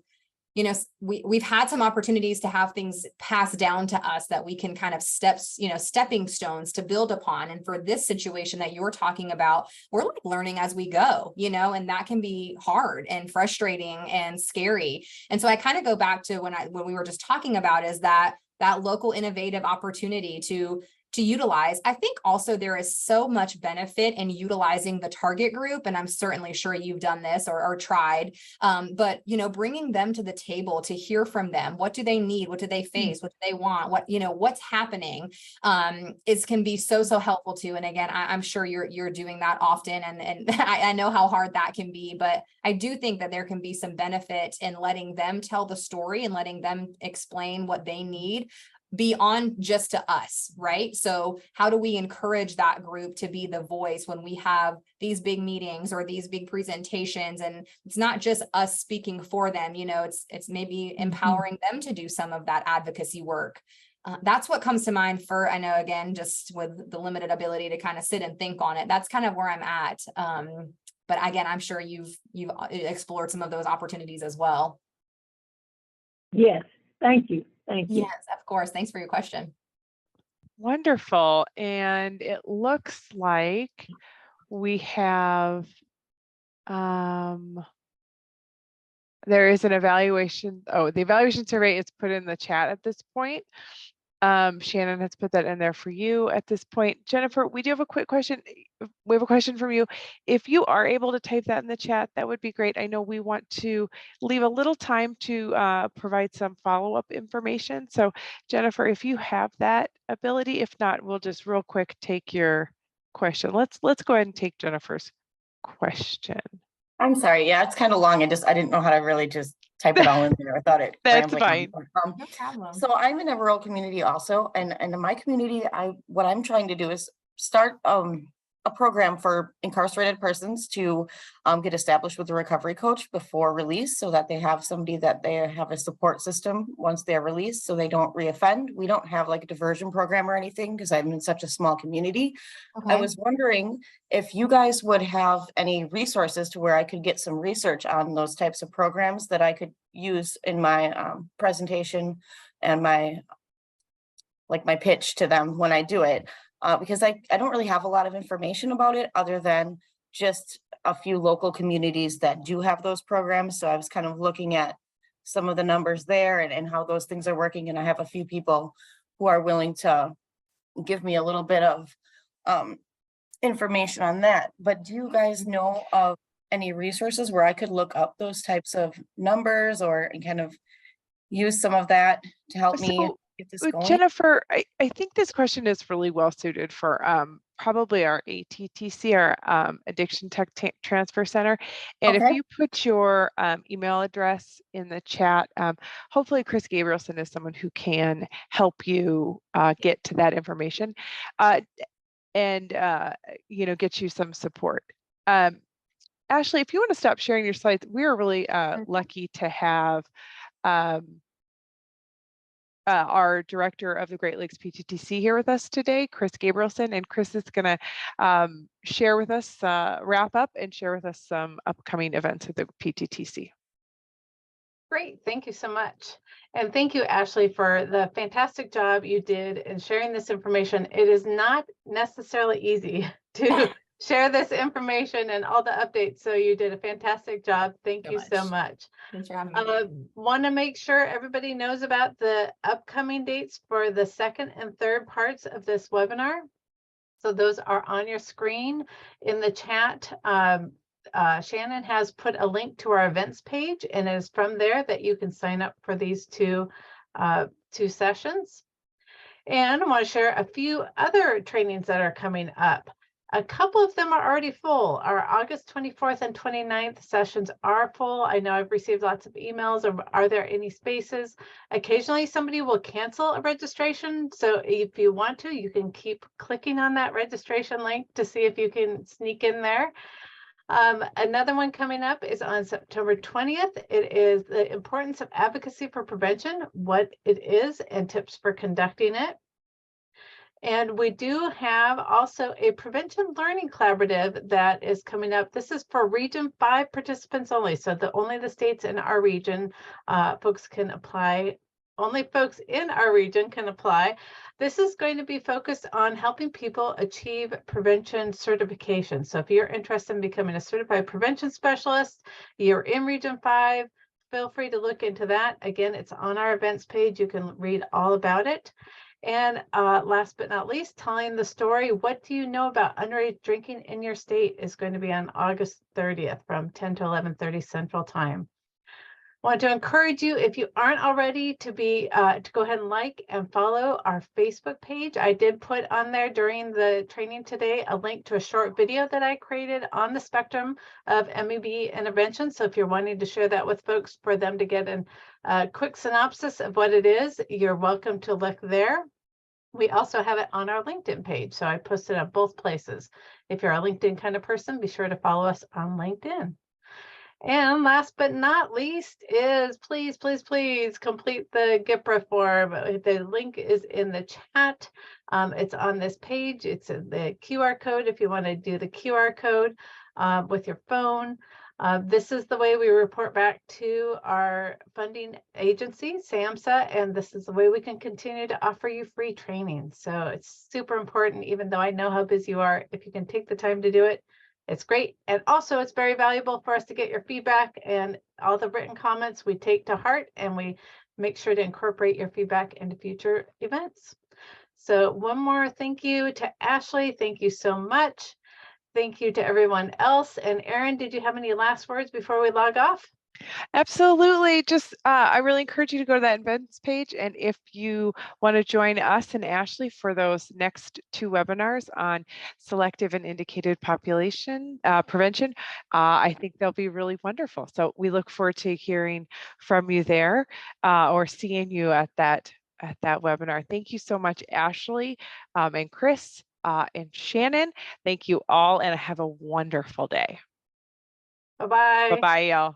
you know, we've had some opportunities to have things passed down to us that we can kind of stepping stones to build upon. And for this situation that you're talking about, we're like learning as we go, you know, and that can be hard and frustrating and scary. And so I kind of go back to when we were just talking about is that local innovative opportunity to utilize. I think also there is so much benefit in utilizing the target group, and I'm certainly sure you've done this or tried, but, you know, bringing them to the table to hear from them. What do they need? What do they face? What do they want? What, you know, what's happening can be so helpful too. And again, I'm sure you're doing that often, and I know how hard that can be, but I do think that there can be some benefit in letting them tell the story and letting them explain what they need beyond just to us, right? So how do we encourage that group to be the voice when we have these big meetings or these big presentations? And it's not just us speaking for them, you know, it's maybe empowering them to do some of that advocacy work. That's what comes to mind for, I know, again, just with the limited ability to kind of sit and think on it, that's kind of where I'm at. But again, I'm sure you've explored some of those opportunities as well. Yes, thank you. Thank you. Yes, of course. Thanks for your question. Wonderful. And it looks like we have, there is an evaluation. Oh, the evaluation survey is put in the chat at this point. Shannon has put that in there for you at this point. Jennifer, we do have a quick question. We have a question from you. If you are able to type that in the chat, that would be great. I know we want to leave a little time to provide some follow-up information. So Jennifer, if you have that ability, if not, we'll just real quick take your question. Let's go ahead and take Jennifer's question. I'm sorry. Yeah, it's kind of long. I didn't know how to really just type it all in there. I thought it. That's fine. No problem. So I'm in a rural community also, and in my community, what I'm trying to do is start a program for incarcerated persons to get established with a recovery coach before release, so that they have somebody that they have a support system once they're released, so they don't reoffend. We don't have like a diversion program or anything because I'm in such a small community. Okay. I was wondering if you guys would have any resources to where I could get some research on those types of programs that I could use in my presentation and my pitch to them when I do it. Because I don't really have a lot of information about it other than just a few local communities that do have those programs. So I was kind of looking at some of the numbers there and how those things are working. And I have a few people who are willing to give me a little bit of information on that. But do you guys know of any resources where I could look up those types of numbers or kind of use some of that to help me get this going? Jennifer, I think this question is really well suited for probably our ATTC, our Addiction Tech Transfer Center. And if Okay. you put your email address in the chat, hopefully Chris Gabrielson is someone who can help you get to that information and get you some support. Ashley, if you want to stop sharing your slides, we are really lucky to have our director of the Great Lakes PTTC here with us today, Chris Gabrielson, and Chris is going to share with us, wrap up and share with us some upcoming events at the PTTC. Great, thank you so much. And thank you, Ashley, for the fantastic job you did in sharing this information. It is not necessarily easy to share this information and all the updates. So you did a fantastic job. Thank you so much. Thanks for having me. Want to make sure everybody knows about the upcoming dates for the second and third parts of this webinar. So those are on your screen in the chat. Shannon has put a link to our events page, and it is from there that you can sign up for these two sessions. And I want to share a few other trainings that are coming up. A couple of them are already full. Our August 24th and 29th sessions are full. I know I've received lots of emails of, are there any spaces? Occasionally somebody will cancel a registration. So if you want to, you can keep clicking on that registration link to see if you can sneak in there. Another one coming up is on September 20th. It is the importance of advocacy for prevention, what it is, and tips for conducting it. And we do have also a prevention learning collaborative that is coming up. This is for Region 5 participants only. So only the states in our region folks can apply. Only folks in our region can apply. This is going to be focused on helping people achieve prevention certification. So if you're interested in becoming a certified prevention specialist, you're in Region 5, feel free to look into that. Again, it's on our events page. You can read all about it. And last but not least, telling the story, what do you know about underage drinking in your state, is going to be on August 30th from 10 to 11:30 Central Time. I want to encourage you, if you aren't already, to go ahead and like and follow our Facebook page. I did put on there during the training today a link to a short video that I created on the spectrum of MEB intervention. So if you're wanting to share that with folks for them to get a quick synopsis of what it is, you're welcome to look there. We also have it on our LinkedIn page. So I posted it on both places. If you're a LinkedIn kind of person, be sure to follow us on LinkedIn. And last but not least is please complete the GIPRA form. The link is in the chat. It's on this page. It's in the QR code if you want to do the QR code with your phone. This is the way we report back to our funding agency, SAMHSA, and this is the way we can continue to offer you free training. So it's super important, even though I know how busy you are. If you can take the time to do it, it's great. And also it's very valuable for us to get your feedback, and all the written comments we take to heart, and we make sure to incorporate your feedback into future events. So one more thank you to Ashley. Thank you so much. Thank you to everyone else. And Erin, did you have any last words before we log off? Absolutely. Just I really encourage you to go to that events page. And if you want to join us and Ashley for those next two webinars on selective and indicated population prevention, I think they'll be really wonderful. So we look forward to hearing from you there or seeing you at that webinar. Thank you so much, Ashley and Chris and Shannon. Thank you all, and have a wonderful day. Bye-bye. Bye-bye, y'all.